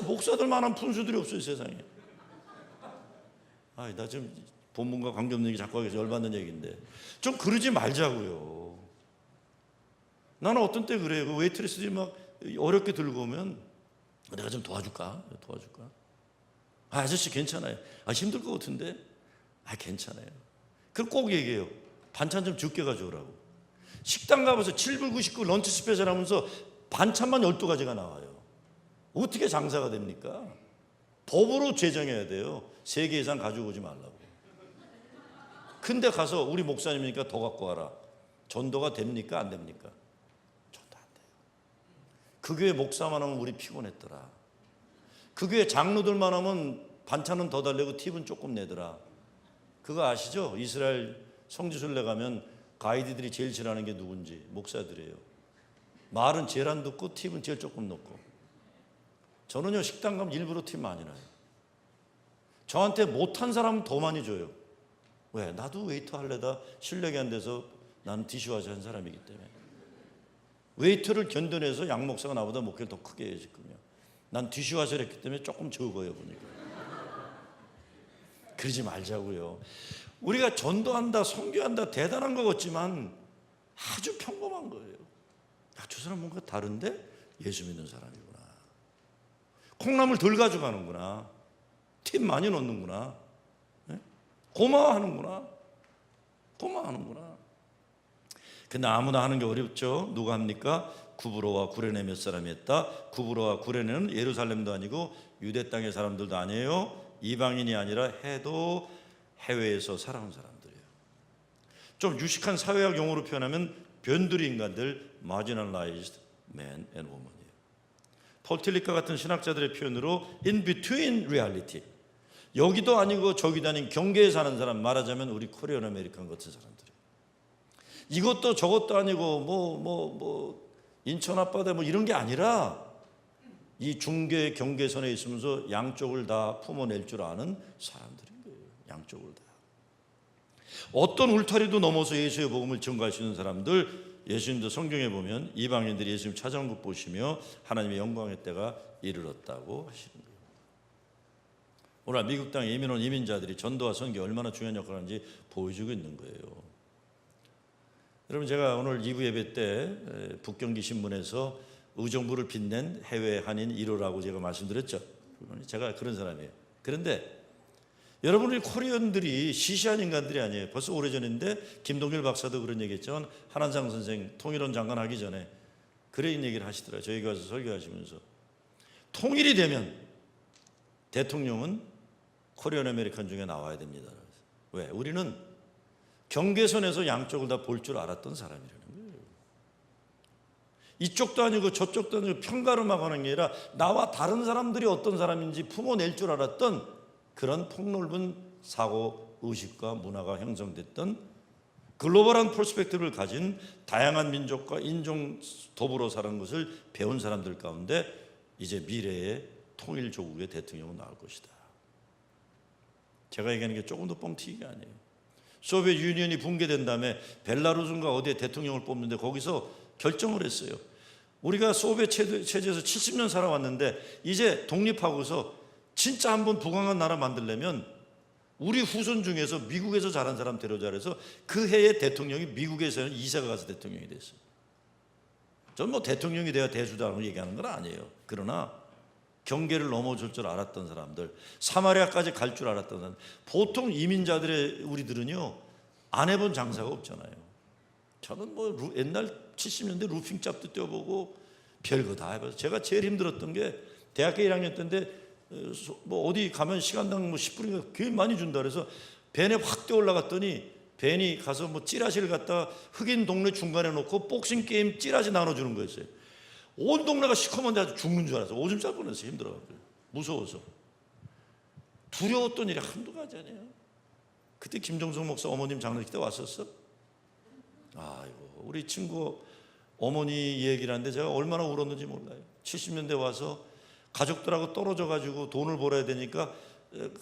목사들만한 분수들이 없어요 세상에. 나 지금 본문과 관계없는 얘기 자꾸 하기 열받는 얘기인데 좀 그러지 말자고요. 나는 어떤 때 그래요. 그 웨이트레스들이 막 어렵게 들고 오면 내가 좀 도와줄까? 아저씨 괜찮아요. 힘들 것 같은데 괜찮아요. 그럼 꼭 얘기해요. 반찬 좀 적게 가져오라고. 식당 가봐서 7불 99 런치 스페셜 하면서 반찬만 12가지가 나와요. 어떻게 장사가 됩니까? 법으로 제정해야 돼요. 3개 이상 가지고 오지 말라고. 근데 가서 우리 목사님이니까 더 갖고 와라. 전도가 됩니까? 안 됩니까? 전도 안 돼요. 그 교회 목사만 하면 우리 피곤했더라. 그 교회 장로들만 하면 반찬은 더 달래고 팁은 조금 내더라. 그거 아시죠? 이스라엘 성지순례 가면 가이드들이 제일 싫어하는 게 누군지 목사들이에요. 말은 제일 안 듣고 팁은 제일 조금 넣고. 저는요 식당 가면 일부러 팁 많이 나요. 저한테 못한 사람은 더 많이 줘요. 왜? 나도 웨이터 할래다 실력이 안 돼서 나는 디시와시 한 사람이기 때문에. 웨이터를 견뎌내서 양 목사가 나보다 목회를 더 크게 해야지. 난 디시와시를 했기 때문에 조금 적어요 보니까. 그러지 말자고요. 우리가 전도한다 선교한다 대단한 것 같지만 아주 평범한 거예요. 야, 저 사람 뭔가 다른데? 예수 믿는 사람이구나. 콩나물 덜 가져가는구나. 팁 많이 넣는구나. 네? 고마워하는구나. 고마워하는구나. 근데 아무나 하는 게 어렵죠. 누가 합니까? 구브로와 구레네 몇 사람이 했다. 구브로와 구레네는 예루살렘도 아니고 유대 땅의 사람들도 아니에요. 이방인이 아니라 해도 해외에서 살아온 사람들이에요. 좀 유식한 사회학 용어로 표현하면 변두리 인간들, marginalized men and women이에요. 폴 틸리커 같은 신학자들의 표현으로 in between reality, 여기도 아니고 저기도 아닌 경계에 사는 사람, 말하자면 우리 코리안 아메리칸 같은 사람들이에요. 이것도 저것도 아니고 인천 앞바다 이런 게 아니라 이 중계 경계선에 있으면서 양쪽을 다 품어낼 줄 아는 사람들인 거예요. 양쪽을 다. 어떤 울타리도 넘어서 예수의 복음을 전가할 수 있는 사람들, 예수님도 성경에 보면 이방인들이 예수님 찾아온 것 보시며 하나님의 영광의 때가 이르렀다고 하시는 거예요. 오늘 미국 땅에 이민 온 이민자들이 전도와 선교 얼마나 중요한 역할을 하는지 보여주고 있는 거예요. 여러분, 제가 오늘 2부 예배 때 북경기 신문에서 의정부를 빛낸 해외 한인 1호라고 제가 말씀드렸죠. 제가 그런 사람이에요. 그런데 여러분, 우리 코리안들이 시시한 인간들이 아니에요. 벌써 오래전인데 김동길 박사도 그런 얘기했죠. 한한상 선생 통일원 장관 하기 전에 그런 얘기를 하시더라고요. 저희 가서 설교하시면서 통일이 되면 대통령은 코리안 아메리칸 중에 나와야 됩니다. 왜? 우리는 경계선에서 양쪽을 다 볼 줄 알았던 사람이라는 거예요. 이쪽도 아니고 저쪽도 아니고 편가름하는 게 아니라 나와 다른 사람들이 어떤 사람인지 품어낼 줄 알았던 그런 폭넓은 사고 의식과 문화가 형성됐던 글로벌한 퍼스펙티브를 가진 다양한 민족과 인종 더불어 사는 것을 배운 사람들 가운데 이제 미래의 통일 조국의 대통령은 나올 것이다. 제가 얘기하는 게 조금 더 뻥튀기가 아니에요. 소비에트 유니언이 붕괴된 다음에 벨라루스인가 어디에 대통령을 뽑는데 거기서 결정을 했어요. 우리가 소비에트 체제에서 70년 살아왔는데 이제 독립하고서 진짜 한번 부강한 나라 만들려면 우리 후손 중에서 미국에서 자란 사람 데려자 해서 그 해의 대통령이 미국에서는 이사가 가서 대통령이 됐어요. 전 대통령이 돼야 대수다라고 얘기하는 건 아니에요. 그러나 경계를 넘어줄 줄 알았던 사람들, 사마리아까지 갈 줄 알았던 사람들, 보통 이민자들의 우리들은요 안 해본 장사가 없잖아요. 저는 옛날 70년대 루핑 잡도 뛰어보고 별거 다 해봐서 제가 제일 힘들었던 게 대학교 1학년 때인데 어디 가면 시간당 10불인가 꽤 많이 준다 그래서 밴에 확 뛰어 올라갔더니 밴이 가서 찌라시를 갖다가 흑인 동네 중간에 놓고 복싱 게임 찌라시 나눠주는 거였어요. 온 동네가 시커먼데 아주 죽는 줄 알았어. 오줌 쌀 뻔했어요. 힘들어가지고 무서워서. 두려웠던 일이 한두 가지 아니에요. 그때 김정성 목사 어머님 장례식 때 왔었어? 아이고, 우리 친구 어머니 얘기를 하는데 제가 얼마나 울었는지 몰라요. 70년대 와서 가족들하고 떨어져 가지고 돈을 벌어야 되니까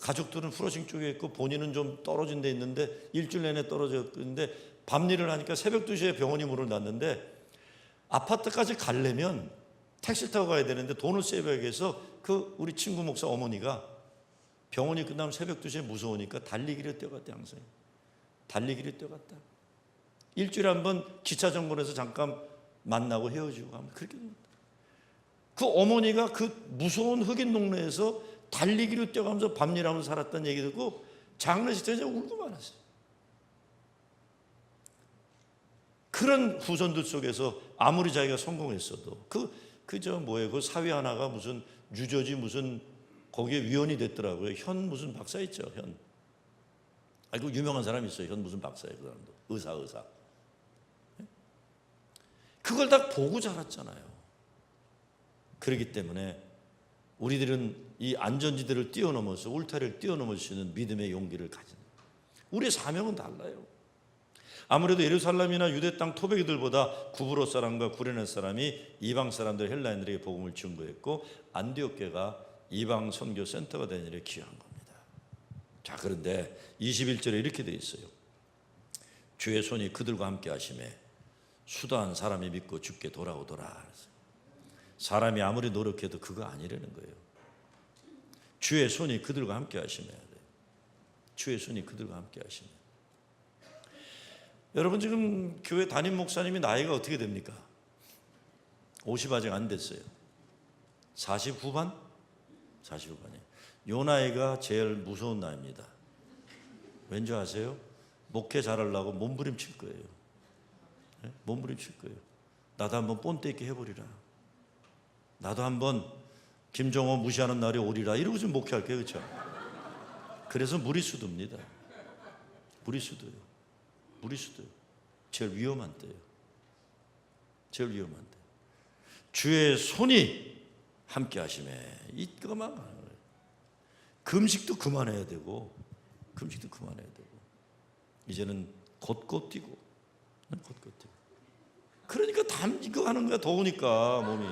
가족들은 프로싱 쪽에 있고 본인은 좀 떨어진 데 있는데 일주일 내내 떨어져 있는데 밤일을 하니까 새벽 2시에 병원이 문을 닫는데 아파트까지 가려면 택시 타고 가야 되는데 돈을 세이브하기 위해서 그 우리 친구 목사 어머니가 병원이 끝나면 새벽 2시에 무서우니까 달리기를 뛰어갔대. 항상 달리기를 뛰어갔다. 일주일에 한 번 기차 정거에서 잠깐 만나고 헤어지고 하면 그렇게 됩니다. 그 어머니가 그 무서운 흑인 동네에서 달리기로 뛰어가면서 밤일하면서 살았다는 얘기 듣고 장례식 때 울고 말았어요. 그런 후손들 속에서 아무리 자기가 성공했어도 그저 뭐예요? 그 사위 하나가 무슨 유저지 무슨 거기에 위원이 됐더라고요. 현 무슨 박사 있죠, 현. 그 유명한 사람이 있어요. 현 무슨 박사예요, 그 사람도. 의사. 그걸 다 보고 자랐잖아요. 그렇기 때문에 우리들은 이 안전지대를 뛰어넘어서 울타리를 뛰어넘을 수 있는 믿음의 용기를 가진, 우리의 사명은 달라요. 아무래도 예루살렘이나 유대 땅 토백이들보다 구브로 사람과 구레네 사람이 이방 사람들 헬라인들에게 복음을 증거했고 안디옥교가 이방 선교 센터가 된 일에 기여한 겁니다. 자, 그런데 21절에 이렇게 돼 있어요. 주의 손이 그들과 함께 하심에 수다한 사람이 믿고 죽게 돌아오더라. 사람이 아무리 노력해도 그거 아니라는 거예요. 주의 손이 그들과 함께 하심에, 주의 손이 그들과 함께 하심에. 여러분, 지금 교회 담임 목사님이 나이가 어떻게 됩니까? 50 아직 안 됐어요. 40 후반? 40 후반이에요. 요 나이가 제일 무서운 나이입니다. 왠지 아세요? 목회 잘하려고 몸부림칠 거예요. 네? 몸부림칠 거예요. 나도 한번 본때 있게 해보리라. 나도 한번 김정호 무시하는 날이 오리라. 이러고 좀 목회할 거예요. 그렇죠? 그래서 무리수도입니다. 무리수도요. 무리수도요. 제일 위험한 때예요. 제일 위험한 때. 주의 손이 함께 하심에 이거만 하는 거예요. 금식도 그만해야 되고, 금식도 그만해야 되고, 이제는 곧곧 뛰고, 곧곧 뛰고. 그러니까 이거 하는 거야. 더우니까 몸이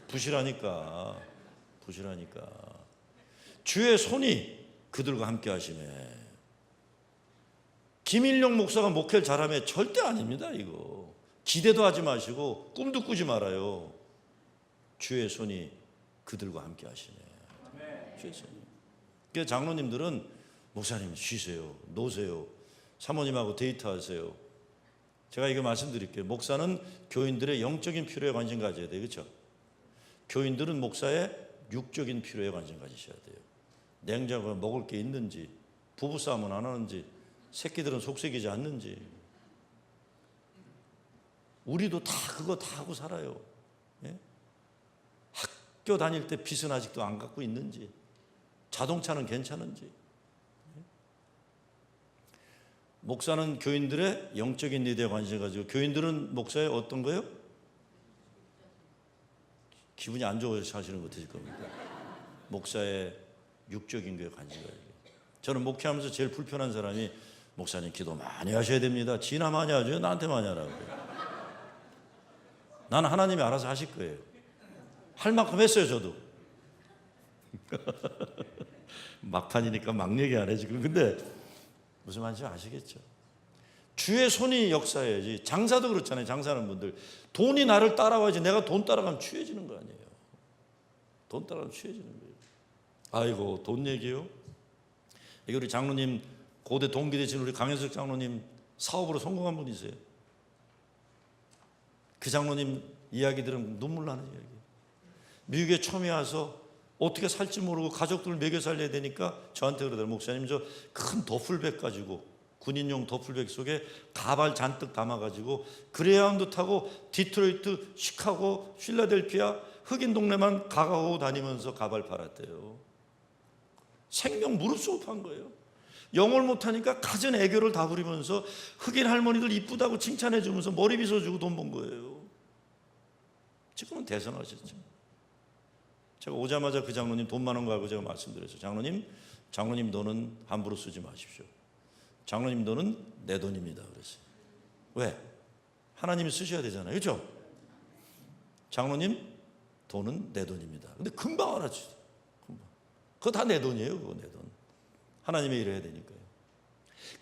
부실하니까. 주의 손이 그들과 함께 하심에. 김일용 목사가 목회를 잘하면 절대 아닙니다. 이거 기대도 하지 마시고 꿈도 꾸지 말아요. 주의 손이 그들과 함께 하시네. 주의 손이. 그러니까 장로님들은 목사님 쉬세요, 노세요, 사모님하고 데이트하세요. 제가 이거 말씀드릴게요. 목사는 교인들의 영적인 필요에 관심 가져야 돼요. 그렇죠? 교인들은 목사의 육적인 필요에 관심 가지셔야 돼요. 냉장고에 먹을 게 있는지, 부부싸움은 안 하는지, 새끼들은 속썩이지 않는지. 우리도 다 그거 다 하고 살아요. 예? 학교 다닐 때 빚은 아직도 안 갖고 있는지, 자동차는 괜찮은지. 예? 목사는 교인들의 영적인 리더에 관심 가지고, 교인들은 목사의 어떤 거요? 기분이 안 좋아서 사시는 거 같으실 겁니다. 목사의 육적인 거에 관심 가지고. 저는 목회하면서 제일 불편한 사람이 목사님 기도 많이 하셔야 됩니다. 지나 많이 하죠. 나한테 많이 하라고. 나는 하나님이 알아서 하실 거예요. 할 만큼 했어요, 저도. 막판이니까 막 얘기 안 해 지금. 근데 무슨 말인지 아시겠죠? 주의 손이 역사해야지. 장사도 그렇잖아요. 장사하는 분들 돈이 나를 따라와야지. 내가 돈 따라가면 취해지는 거 아니에요. 돈 따라가면 취해지는 거예요. 아이고, 돈 얘기요? 이게 우리 장로님, 고대 동기 되신 우리 강현석 장로님 사업으로 성공한 분이세요. 그 장로님 이야기 들으면 눈물 나는 이야기. 미국에 처음에 와서 어떻게 살지 모르고 가족들을 먹여 살려야 되니까 저한테 그러더라고요. 목사님, 저 큰 더풀백 가지고, 군인용 더풀백 속에 가발 잔뜩 담아가지고 그레이하운드 타고 디트로이트, 시카고, 필라델피아 흑인 동네만 가가고 다니면서 가발 팔았대요. 생명 무릅쓰고 판 거예요. 영어를 못하니까 갖은 애교를 다 부리면서 흑인 할머니들 이쁘다고 칭찬해 주면서 머리 빗어주고 돈 번 거예요. 지금은 대성하셨죠. 제가 오자마자 그 장로님 돈 많은 거 알고 제가 말씀드렸어요. 장로님 돈은 함부로 쓰지 마십시오. 장로님 돈은 내 돈입니다. 그랬어요. 왜? 하나님이 쓰셔야 되잖아요. 그렇죠? 장로님 돈은 내 돈입니다. 근데 금방 알아주죠. 그거 다 내 돈이에요. 그거 내 돈. 하나님의 일을 해야 되니까요.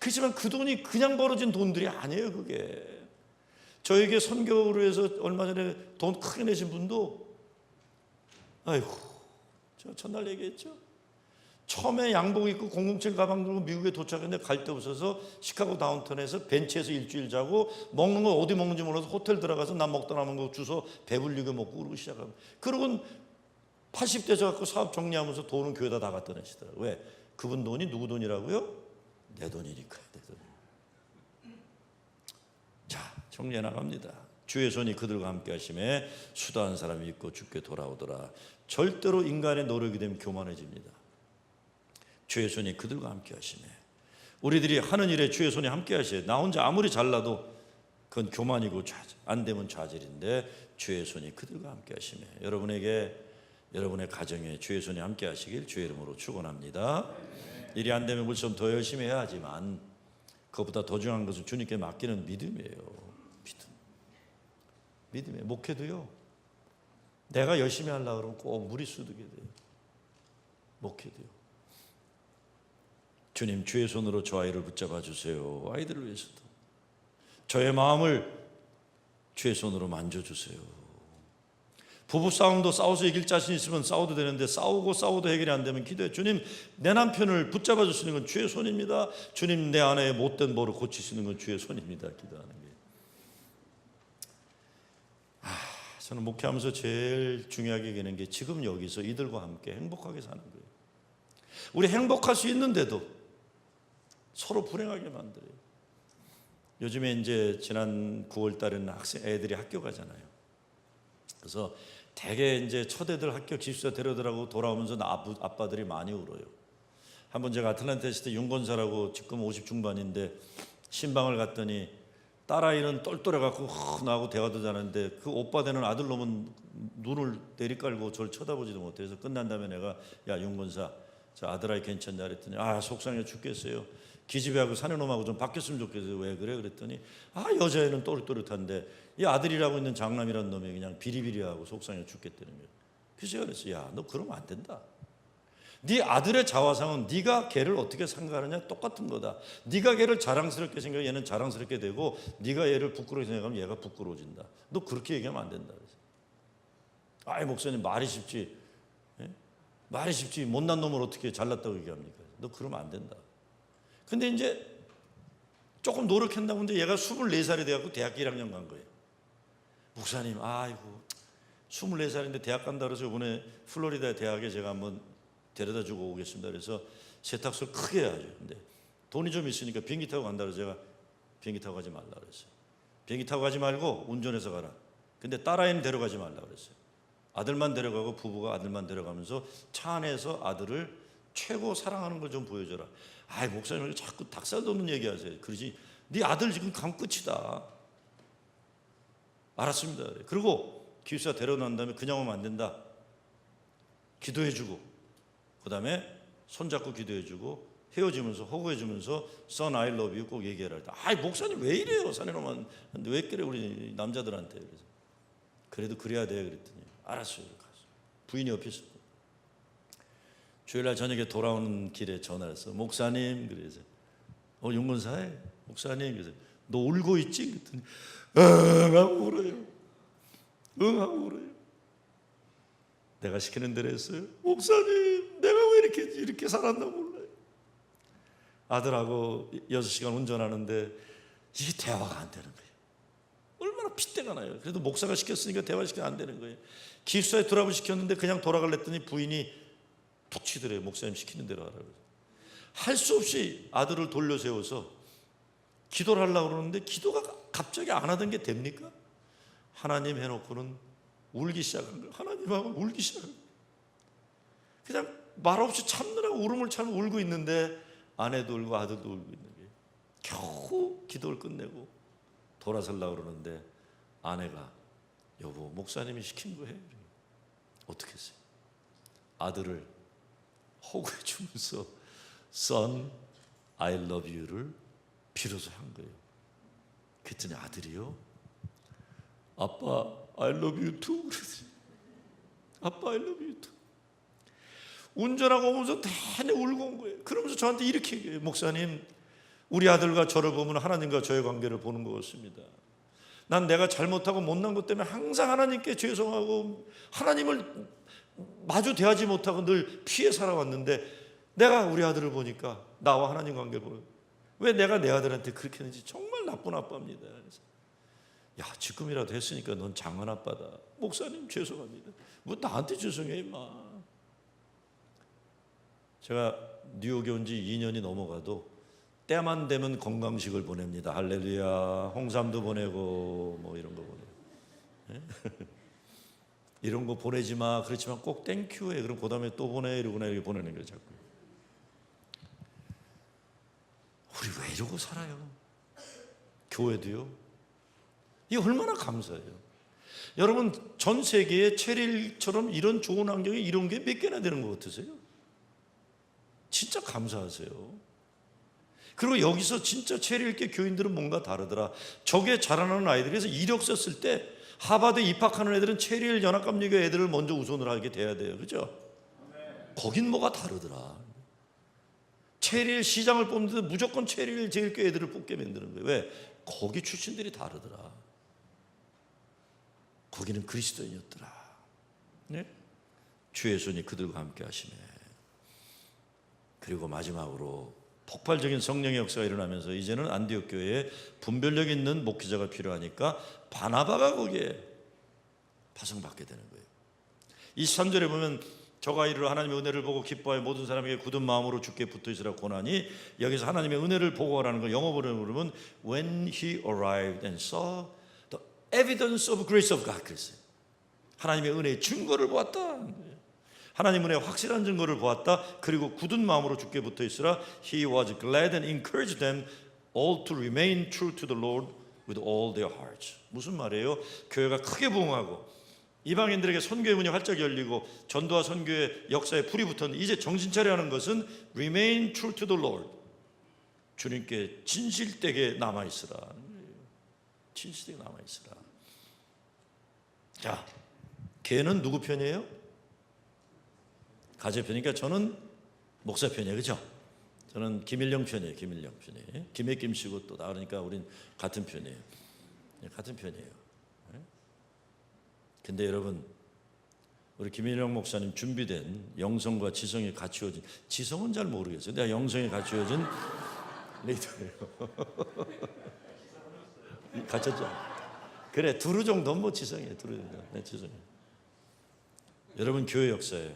그렇지만 그 돈이 그냥 벌어진 돈들이 아니에요. 그게 저에게 선교를 해서 얼마 전에 돈 크게 내신 분도, 아이고, 제가 첫날 얘기했죠. 처음에 양복 입고 007 가방 들고 미국에 도착했는데 갈 데 없어서 시카고 다운타운에서 벤치에서 일주일 자고, 먹는 거 어디 먹는지 몰라서 호텔 들어가서 난 먹다 남은 거 주워 배불리게 먹고 그러고 시작하고, 그러고는 80대 져갖고 사업 정리하면서 돈은 교회다 다 갖다 내시더라고요. 왜? 그분 돈이 누구 돈이라고요? 내 돈이니까. 내 돈. 자, 정리해 나갑니다. 주의 손이 그들과 함께 하심에 수다한 사람이 있고 죽게 돌아오더라. 절대로 인간의 노력이 되면 교만해집니다. 주의 손이 그들과 함께 하심에, 우리들이 하는 일에 주의 손이 함께 하시에 나 혼자 아무리 잘나도 그건 교만이고 안 되면 좌절인데 주의 손이 그들과 함께 하시네. 여러분에게 여러분의 가정에 주의 손이 함께 하시길 주의 이름으로 축원합니다. 일이 안 되면 물론 더 열심히 해야 하지만 그것보다 더 중요한 것은 주님께 맡기는 믿음이에요. 믿음이에요. 목회도요, 내가 열심히 하려고 그러면 꼭 무리수두게 돼요. 목회도요. 주님, 주의 손으로 저 아이를 붙잡아 주세요. 아이들을 위해서도 저의 마음을 주의 손으로 만져주세요. 부부싸움도 싸워서 이길 자신 있으면 싸워도 되는데 싸워도 해결이 안 되면 기도해. 주님, 내 남편을 붙잡아 주시는 건 주의 손입니다. 주님, 내 아내의 못된 버릇 고치시는 건 주의 손입니다. 기도하는 게. 저는 목회하면서 제일 중요하게 여기는 게 지금 여기서 이들과 함께 행복하게 사는 거예요. 우리 행복할 수 있는데도 서로 불행하게 만들어요. 요즘에 이제 지난 9월 달에는 애들이 학교 가잖아요. 그래서 대개 이제 첫 애들 학교 기숙사 데려다라고 돌아오면서 아빠들이 많이 울어요. 한번 제가 아틀란타 있을 때 윤건사라고 지금 50 중반인데 신방을 갔더니 딸아이는 똘똘해갖고 나하고 대화도 잘하는데 그 오빠 되는 아들 놈은 눈을 내리깔고 저를 쳐다보지도 못해서 끝난 다음에 내가 야 윤건사 저 아들아이 괜찮냐 그랬더니 속상해 죽겠어요. 기집애하고 사내놈하고 좀 바뀌었으면 좋겠어요. 왜 그래? 그랬더니 여자애는 또렷또렷한데 이 아들이라고 있는 장남이란 놈이 그냥 비리비리하고 속상해 죽겠다는 거예요. 그래서 제가 그랬어요. 야, 너 그러면 안 된다. 네 아들의 자화상은 네가 걔를 어떻게 생각하느냐 똑같은 거다. 네가 걔를 자랑스럽게 생각하면 얘는 자랑스럽게 되고 네가 얘를 부끄러워 생각하면 얘가 부끄러워진다. 너 그렇게 얘기하면 안 된다. 목사님 말이 쉽지. 말이 쉽지 못난 놈을 어떻게 잘났다고 얘기합니까? 너 그러면 안 된다. 근데 이제 조금 노력한다고 근데 얘가 24살이 돼갖고 대학교 1학년 간 거예요. 목사님, 24살인데 대학 간다 그래서 이번에 플로리다 대학에 제가 한번 데려다 주고 오겠습니다. 그래서 세탁소를 크게 해야죠. 근데 돈이 좀 있으니까 비행기 타고 간다 그래서 제가 비행기 타고 가지 말라 그랬어요. 비행기 타고 가지 말고 운전해서 가라. 근데 딸아이는 데려가지 말라 그랬어요. 아들만 데려가고 부부가 아들만 데려가면서 차 안에서 아들을 최고 사랑하는 걸 좀 보여줘라. 목사님 왜 자꾸 닭살 돋는 얘기하세요. 그러지 네 아들 지금 감 끝이다. 알았습니다. 그리고 기숙사 데려난 다음에 그냥 오면 안 된다. 기도해주고 그 다음에 손잡고 기도해주고 헤어지면서 호구해주면서 Son I love you 꼭 얘기해라. 목사님 왜 이래요? 사내놈은 왜 그래 우리 남자들한테. 그래도 그래야 돼 그랬더니 알았어요. 부인이 옆에 있었고 주일날 저녁에 돌아오는 길에 전화를 했어. 목사님 그래서 윤건사에 목사님 그래서 너 울고 있지? 그랬더니 응 하고 울어요. 응 하고 울어요. 내가 시키는 대로 했어요. 목사님 내가 왜 이렇게 살았나 몰라요. 아들하고 6시간 운전하는데 이게 대화가 안 되는 거예요. 얼마나 핏대가 나요. 그래도 목사가 시켰으니까 대화시키면 안 되는 거예요. 기숙사에 돌아오고 시켰는데 그냥 돌아가려 했더니 부인이 툭 치더래요. 목사님 시키는 대로 하라고. 할 수 없이 아들을 돌려 세워서 기도를 하려고 그러는데 기도가 갑자기 안 하던 게 됩니까? 하나님 해놓고는 울기 시작한 거예요. 하나님하고 울기 시작한 거예요. 그냥 말없이 참느라고 울음을 참고 울고 있는데 아내도 울고 아들도 울고 있는 거예요. 겨우 기도를 끝내고 돌아서려고 그러는데 아내가 여보 목사님이 시킨 거 해. 어떻게 했어요? 아들을 호구해 주면서 Son, I love you를 비로소 한 거예요. 그랬더니 아들이요. 아빠, I love you too. 그랬더니 아빠, I love you too. 운전하고 오면서 내내 울고 온 거예요. 그러면서 저한테 이렇게 얘기해요. 목사님, 우리 아들과 저를 보면 하나님과 저의 관계를 보는 것 같습니다. 난 내가 잘못하고 못난 것 때문에 항상 하나님께 죄송하고 하나님을 마주 대하지 못하고 늘 피해 살아왔는데 내가 우리 아들을 보니까 나와 하나님 관계를 보면 왜 내가 내 아들한테 그렇게 했는지 정말 나쁜 아빠입니다. 그래서 야 지금이라도 했으니까 넌 장한 아빠다. 목사님 죄송합니다. 뭐 나한테 죄송해 임마. 제가 뉴욕에 온 지 2년이 넘어가도 때만 되면 건강식을 보냅니다. 할렐루야. 홍삼도 보내고 뭐 이런 거 보내. 이런 거 보내지 마. 그렇지만 꼭 땡큐해. 그럼 그 다음에 또 보내. 이러거나 이렇게 보내는 거예요, 자꾸. 우리 왜 이러고 살아요? 교회도요. 이게 얼마나 감사해요. 여러분, 전 세계에 체리힐처럼 이런 좋은 환경에 이런 게 몇 개나 되는 것 같으세요? 진짜 감사하세요. 그리고 여기서 진짜 체리힐교 교인들은 뭔가 다르더라. 저게 자라나는 아이들에서 이력 썼을 때 하버드 입학하는 애들은 체리힐 연합감리교 애들을 먼저 우선으로 하게 돼야 돼요. 그죠? 거긴 뭐가 다르더라. 체리힐 시장을 뽑는데 무조건 체리힐 제일교 애들을 뽑게 만드는 거예요. 왜? 거기 출신들이 다르더라. 거기는 그리스도인이었더라. 네? 주의 손이 그들과 함께 하시네. 그리고 마지막으로 폭발적인 성령의 역사가 일어나면서 이제는 안디옥 교회에 분별력 있는 목회자가 필요하니까 바나바가 거기에 파송받게 되는 거예요. 23절에 보면 저가 이르러 하나님의 은혜를 보고 기뻐하여 모든 사람에게 굳은 마음으로 주께 붙어있으라 고나니, 여기서 하나님의 은혜를 보고라는 걸 영어 번역으로 보면 when he arrived and saw the evidence of grace of God, 그랬어요. 하나님의 은혜의 증거를 보았다. 하나님 은혜의 확실한 증거를 보았다. 그리고 굳은 마음으로 주께 붙어있으라. He was glad and encouraged them all to remain true to the Lord with all their hearts. 무슨 말이에요? 교회가 크게 부흥하고 이방인들에게 선교의 문이 활짝 열리고 전도와 선교의 역사에 불이 붙었는데, 이제 정신 차려야 하는 것은 remain true to the Lord. 주님께 진실되게 남아있으라. 진실되게 남아있으라. 자, 걔는 누구 편이에요? 가제 편이니까 저는 목사 편이에요. 그죠? 저는 김일령 편이에요. 김일령 편이에요. 김해 김씨고 또 나, 그러니까 우린 같은 편이에요. 같은 편이에요. 근데 여러분, 우리 김일령 목사님 준비된 영성과 지성이 갖추어진, 지성은 잘 모르겠어요. 내가 영성이 갖추어진 리더예요. 갖췄죠? 그래, 두루 정도는 뭐 지성이에요. 두루 정도. 네, 지성이에요. 여러분, 교회 역사에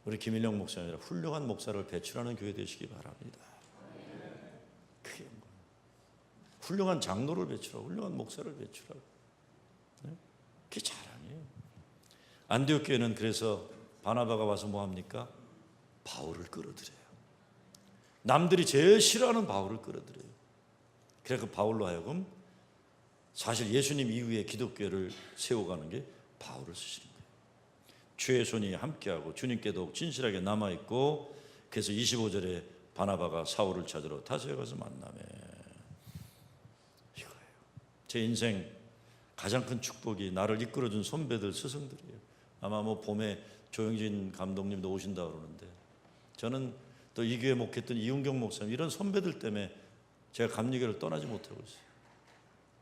우리 김일령 목사님 아니라 훌륭한 목사를 배출하는 교회 되시기 바랍니다. 그게 뭐예요? 훌륭한 장로를 배출하고 훌륭한 목사를 배출하고, 네? 그게 자랑이에요. 안디옥 교회는 그래서 바나바가 와서 뭐 합니까? 바울을 끌어들여요. 남들이 제일 싫어하는 바울을 끌어들여요. 그래서 그 바울로 하여금 사실 예수님 이후에 기독교를 세워가는 게 바울을 쓰시는 거예요. 주의 손이 함께하고 주님께 더욱 진실하게 남아있고, 그래서 25절에 바나바가 사울을 찾으러 타소에 가서 만나매. 이거예요. 제 인생 가장 큰 축복이 나를 이끌어준 선배들, 스승들이에요. 아마 뭐 봄에 조영진 감독님도 오신다 그러는데, 저는 또 이 교회 목회했던 이훈경 목사님, 이런 선배들 때문에 제가 감리교를 떠나지 못하고 있어요.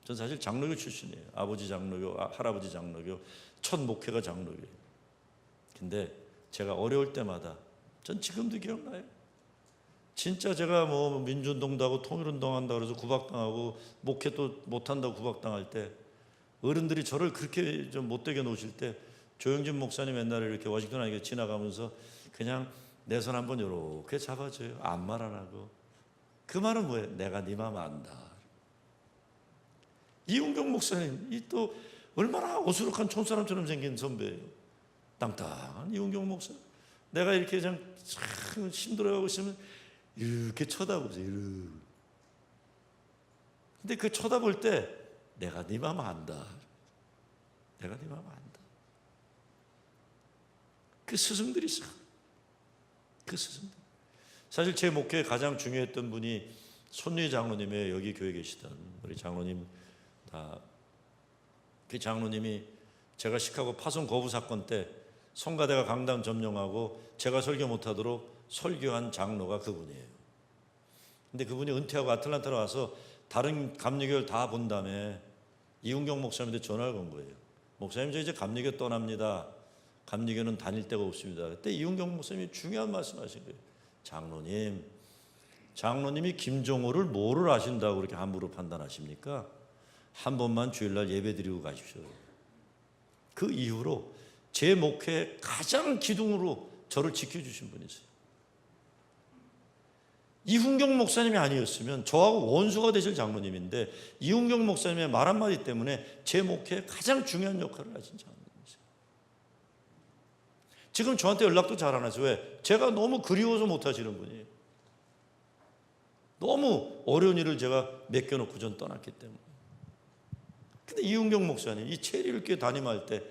전 사실 장로교 출신이에요. 아버지 장로교, 할아버지 장로교, 첫 목회가 장로교예요. 근데 제가 어려울 때마다, 전 지금도 기억나요. 진짜 제가 뭐 민주운동도 하고 통일운동 한다 그래서 구박당하고 목회도 못한다고 구박당할 때 어른들이 저를 그렇게 좀 못되게 놓으실 때 조영진 목사님 옛날에 이렇게 워싱턴 하게 지나가면서 그냥 내 손 한번 이렇게 잡아줘요. 아무 말 안 하고. 그 말은 뭐예요? 내가 네 마음 안다. 이훈경 목사님, 이 또 얼마나 어수룩한 촌사람처럼 생긴 선배예요. 땅땅한 이훈경 목사. 내가 이렇게 그냥 참 힘들어하고 있으면 이렇게 쳐다보세요. 이렇게. 근데 그 쳐다볼 때 내가 네 마음 안다. 내가 네 마음 안다. 그 스승들이 있어. 그 스승들. 사실 제 목회에 가장 중요했던 분이 손유희 장로님의, 여기 교회에 계시던 우리 장로님 다. 그 장로님이 제가 시카고 파송 거부 사건 때 성가대가 강당 점령하고 제가 설교 못하도록 설교한 장로가 그분이에요. 근데 그분이 은퇴하고 아틀란타로 와서 다른 감리교를 다 본 다음에 이훈경 목사님한테 전화를 건 거예요. 목사님, 저 이제 감리교 떠납니다. 감리교는 다닐 데가 없습니다. 그때 이훈경 목사님이 중요한 말씀하신 거예요. 장로님이 김종호를 뭐를 아신다고 그렇게 함부로 판단하십니까? 한 번만 주일날 예배 드리고 가십시오. 그 이후로 제 목회의 가장 기둥으로 저를 지켜주신 분이세요. 이훈경 목사님이 아니었으면 저하고 원수가 되실 장로님인데 이훈경 목사님의 말 한마디 때문에 제 목회에 가장 중요한 역할을 하신 장로님이세요. 지금 저한테 연락도 잘 안 하세요. 왜? 제가 너무 그리워서 못 하시는 분이에요. 너무 어려운 일을 제가 맡겨놓고 전 떠났기 때문에. 근데 이훈경 목사님 이 체리일교회 담임할 때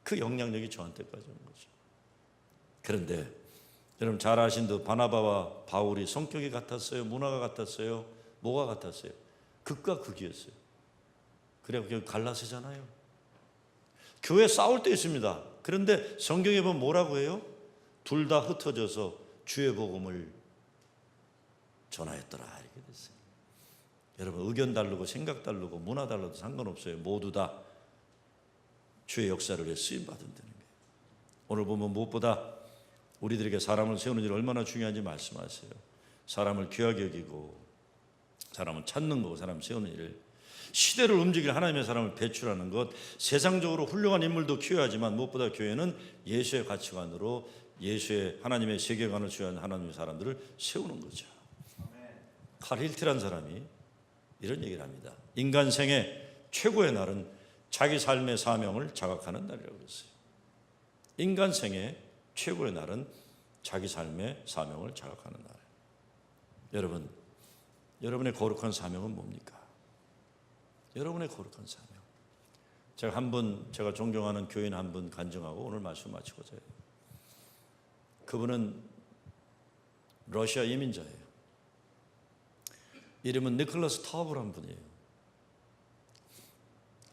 그 영향력이 저한테까지 온 거죠. 그런데 여러분 잘 아신 듯 바나바와 바울이 성격이 같았어요? 문화가 같았어요? 뭐가 같았어요? 극과 극이었어요. 그래서 갈라서잖아요. 교회 싸울 때 있습니다. 그런데 성경에 보면 뭐라고 해요? 둘 다 흩어져서 주의 복음을 전하였더라 이렇게 됐어요. 여러분 의견 다르고 생각 다르고 문화 달라도 상관없어요. 모두 다 주의 역사를 위해 쓰임받은 다는 거예요. 오늘 보면 무엇보다 우리들에게 사람을 세우는 일이 얼마나 중요한지 말씀하세요. 사람을 귀하게 여기고 사람을 찾는 거, 사람 세우는 일, 시대를 움직일 하나님의 사람을 배출하는 것, 세상적으로 훌륭한 인물도 키워야지만 무엇보다 교회는 예수의 가치관으로 예수의 하나님의 세계관을 주한 하나님의 사람들을 세우는 거죠. 칼 힐트란 사람이 이런 얘기를 합니다. 인간 생애 최고의 날은 자기 삶의 사명을 자각하는 날이라고 했어요. 인간 생애 최고의 날은 자기 삶의 사명을 자각하는 날. 여러분, 여러분의 거룩한 사명은 뭡니까? 여러분의 거룩한 사명. 제가 존경하는 교인 한 분 간증하고 오늘 말씀 마치고자 해요. 그분은 러시아 이민자예요. 이름은 니콜라스 타브란 분이에요.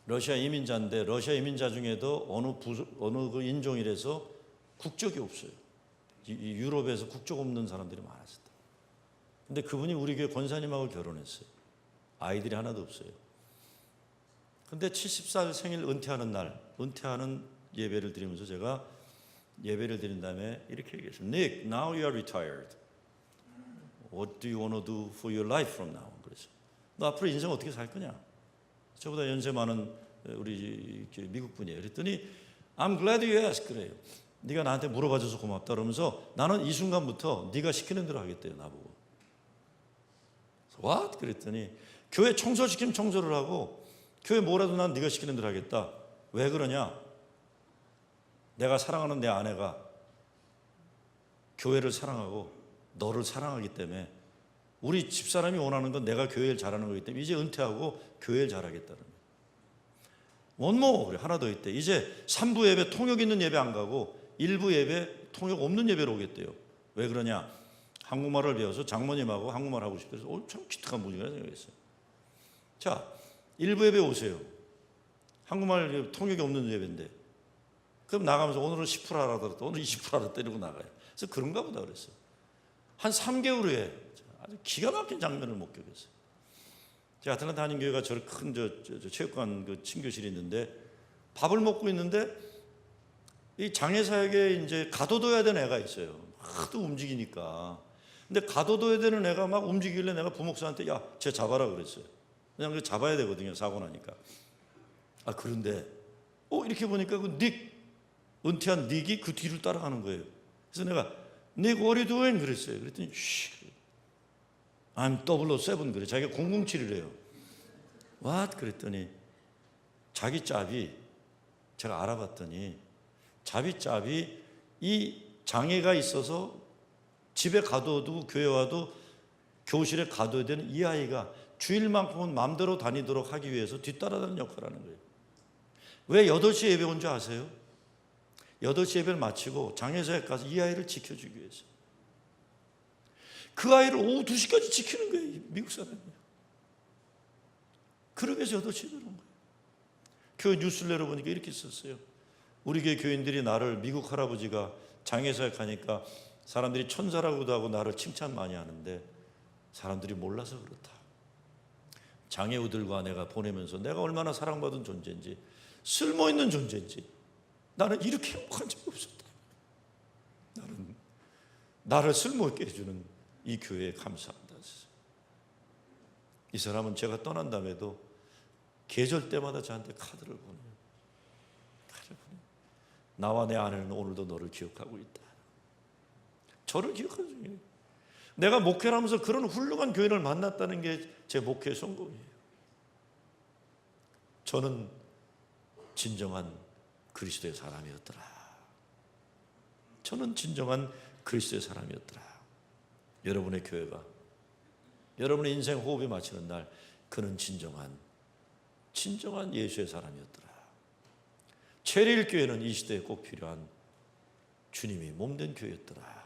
러시아 이민자인데 러시아 이민자 중에도 어느 그 인종이라서 국적이 없어요. 유럽에서 국적 없는 사람들이 많았었다. 근데 그분이 우리 교회 권사님하고 결혼했어요. 아이들이 하나도 없어요. 근데 70살 생일 은퇴하는 날, 은퇴하는 예배를 드리면서 제가 예배를 드린 다음에 이렇게 얘기했어요. Nick, now you are retired. What do you want to do for your life from now? 그래서 너 앞으로 인생 어떻게 살 거냐? 저보다 연세 많은 우리 미국 분이에요. 그랬더니 I'm glad you asked 그래요. 네가 나한테 물어봐줘서 고맙다 그러면서 나는 이 순간부터 네가 시키는 대로 하겠대요. 나보고. What? 그랬더니 교회 청소시키면 청소를 하고 교회 뭐라도 난 네가 시키는 대로 하겠다. 왜 그러냐? 내가 사랑하는 내 아내가 교회를 사랑하고 너를 사랑하기 때문에 우리 집사람이 원하는 건 내가 교회를 잘하는 거기 때문에 이제 은퇴하고 교회를 잘하겠다는 거예요. 원모 그래 하나 더 있대. 이제 3부 예배 통역 있는 예배 안 가고 1부 예배 통역 없는 예배로 오겠대요. 왜 그러냐? 한국말을 배워서 장모님하고 한국말 하고 싶다. 그래서 참 기특한 분이라 생각했어요. 자, 1부 예배 오세요. 한국말 통역이 없는 예배인데 그럼 나가면서 오늘은 10% 알아들었다. 오늘 20% 알았다. 이러고 나가요. 그래서 그런가 보다 그랬어요. 한 3개월 후에 아주 기가 막힌 장면을 목격했어요. 제가 아틀란타 한인교회가 저 큰 체육관 그 친교실이 있는데 밥을 먹고 있는데 이 장애사역에 이제 가둬둬야 되는 애가 있어요. 하도 움직이니까. 근데 가둬둬야 되는 애가 막 움직이길래 내가 부목사한테 야, 쟤 잡아라 그랬어요. 그냥 잡아야 되거든요. 사고 나니까. 아 그런데 이렇게 보니까 그 은퇴한 닉이 그 뒤를 따라가는 거예요. 그래서 내가 Nick, what are you doing? 그랬어요. 그랬더니 I'm 007 그래. 자기가 007이래요. What? 그랬더니 자기 짭이 제가 알아봤더니 자기 짭이 이 장애가 있어서 집에 가둬도 교회 와도 교실에 가둬야 되는 이 아이가 주일만큼은 마음대로 다니도록 하기 위해서 뒤따라다니는 역할을 하는 거예요. 왜 8시에 예배 온 줄 아세요? 8시 예배를 마치고 장애사역 가서 이 아이를 지켜주기 위해서. 그 아이를 오후 2시까지 지키는 거예요. 미국 사람이에요. 그러기 위해서 8시에 들어온 거예요. 교회 뉴스레터 보니까 이렇게 썼어요. 우리 교회 교인들이 나를 미국 할아버지가 장애사역 하니까 사람들이 천사라고도 하고 나를 칭찬 많이 하는데 사람들이 몰라서 그렇다. 장애우들과 내가 보내면서 내가 얼마나 사랑받은 존재인지 쓸모있는 존재인지 나는 이렇게 행복한 적이 없었다. 나를 쓸모있게 해주는 이 교회에 감사합니다. 이 사람은 제가 떠난 다음에도 계절 때마다 저한테 카드를 보내요. 나와 내 아내는 오늘도 너를 기억하고 있다. 저를 기억하는 중이에요. 내가 목회를 하면서 그런 훌륭한 교인을 만났다는 게 제 목회의 성공이에요. 저는 진정한 그리스도의 사람이었더라. 저는 진정한 그리스도의 사람이었더라. 여러분의 교회가, 여러분의 인생 호흡이 마치는 날, 그는 진정한 예수의 사람이었더라. 체리일 교회는 이 시대에 꼭 필요한 주님이 몸된 교회였더라.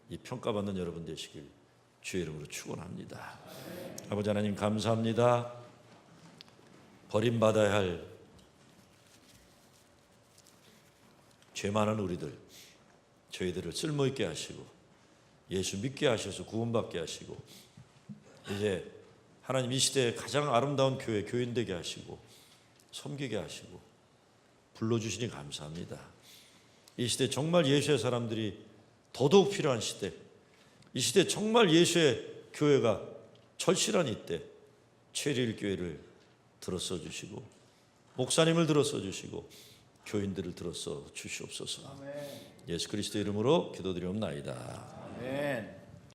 이 평가받는 여러분 되시길 주의 이름으로 축원합니다. 아버지 하나님 감사합니다. 버림받아야 할 죄 많은 우리들, 저희들을 쓸모있게 하시고 예수 믿게 하셔서 구원받게 하시고 이제 하나님 이 시대에 가장 아름다운 교회, 교인 되게 하시고 섬기게 하시고 불러주시니 감사합니다. 이 시대 정말 예수의 사람들이 더더욱 필요한 시대, 이 시대 정말 예수의 교회가 절실한 이때 체리일 교회를 들어서 주시고 목사님을 들어서 주시고 교인들을 들어서 주시옵소서. 예수 그리스도 이름으로 기도드리옵나이다. 아멘.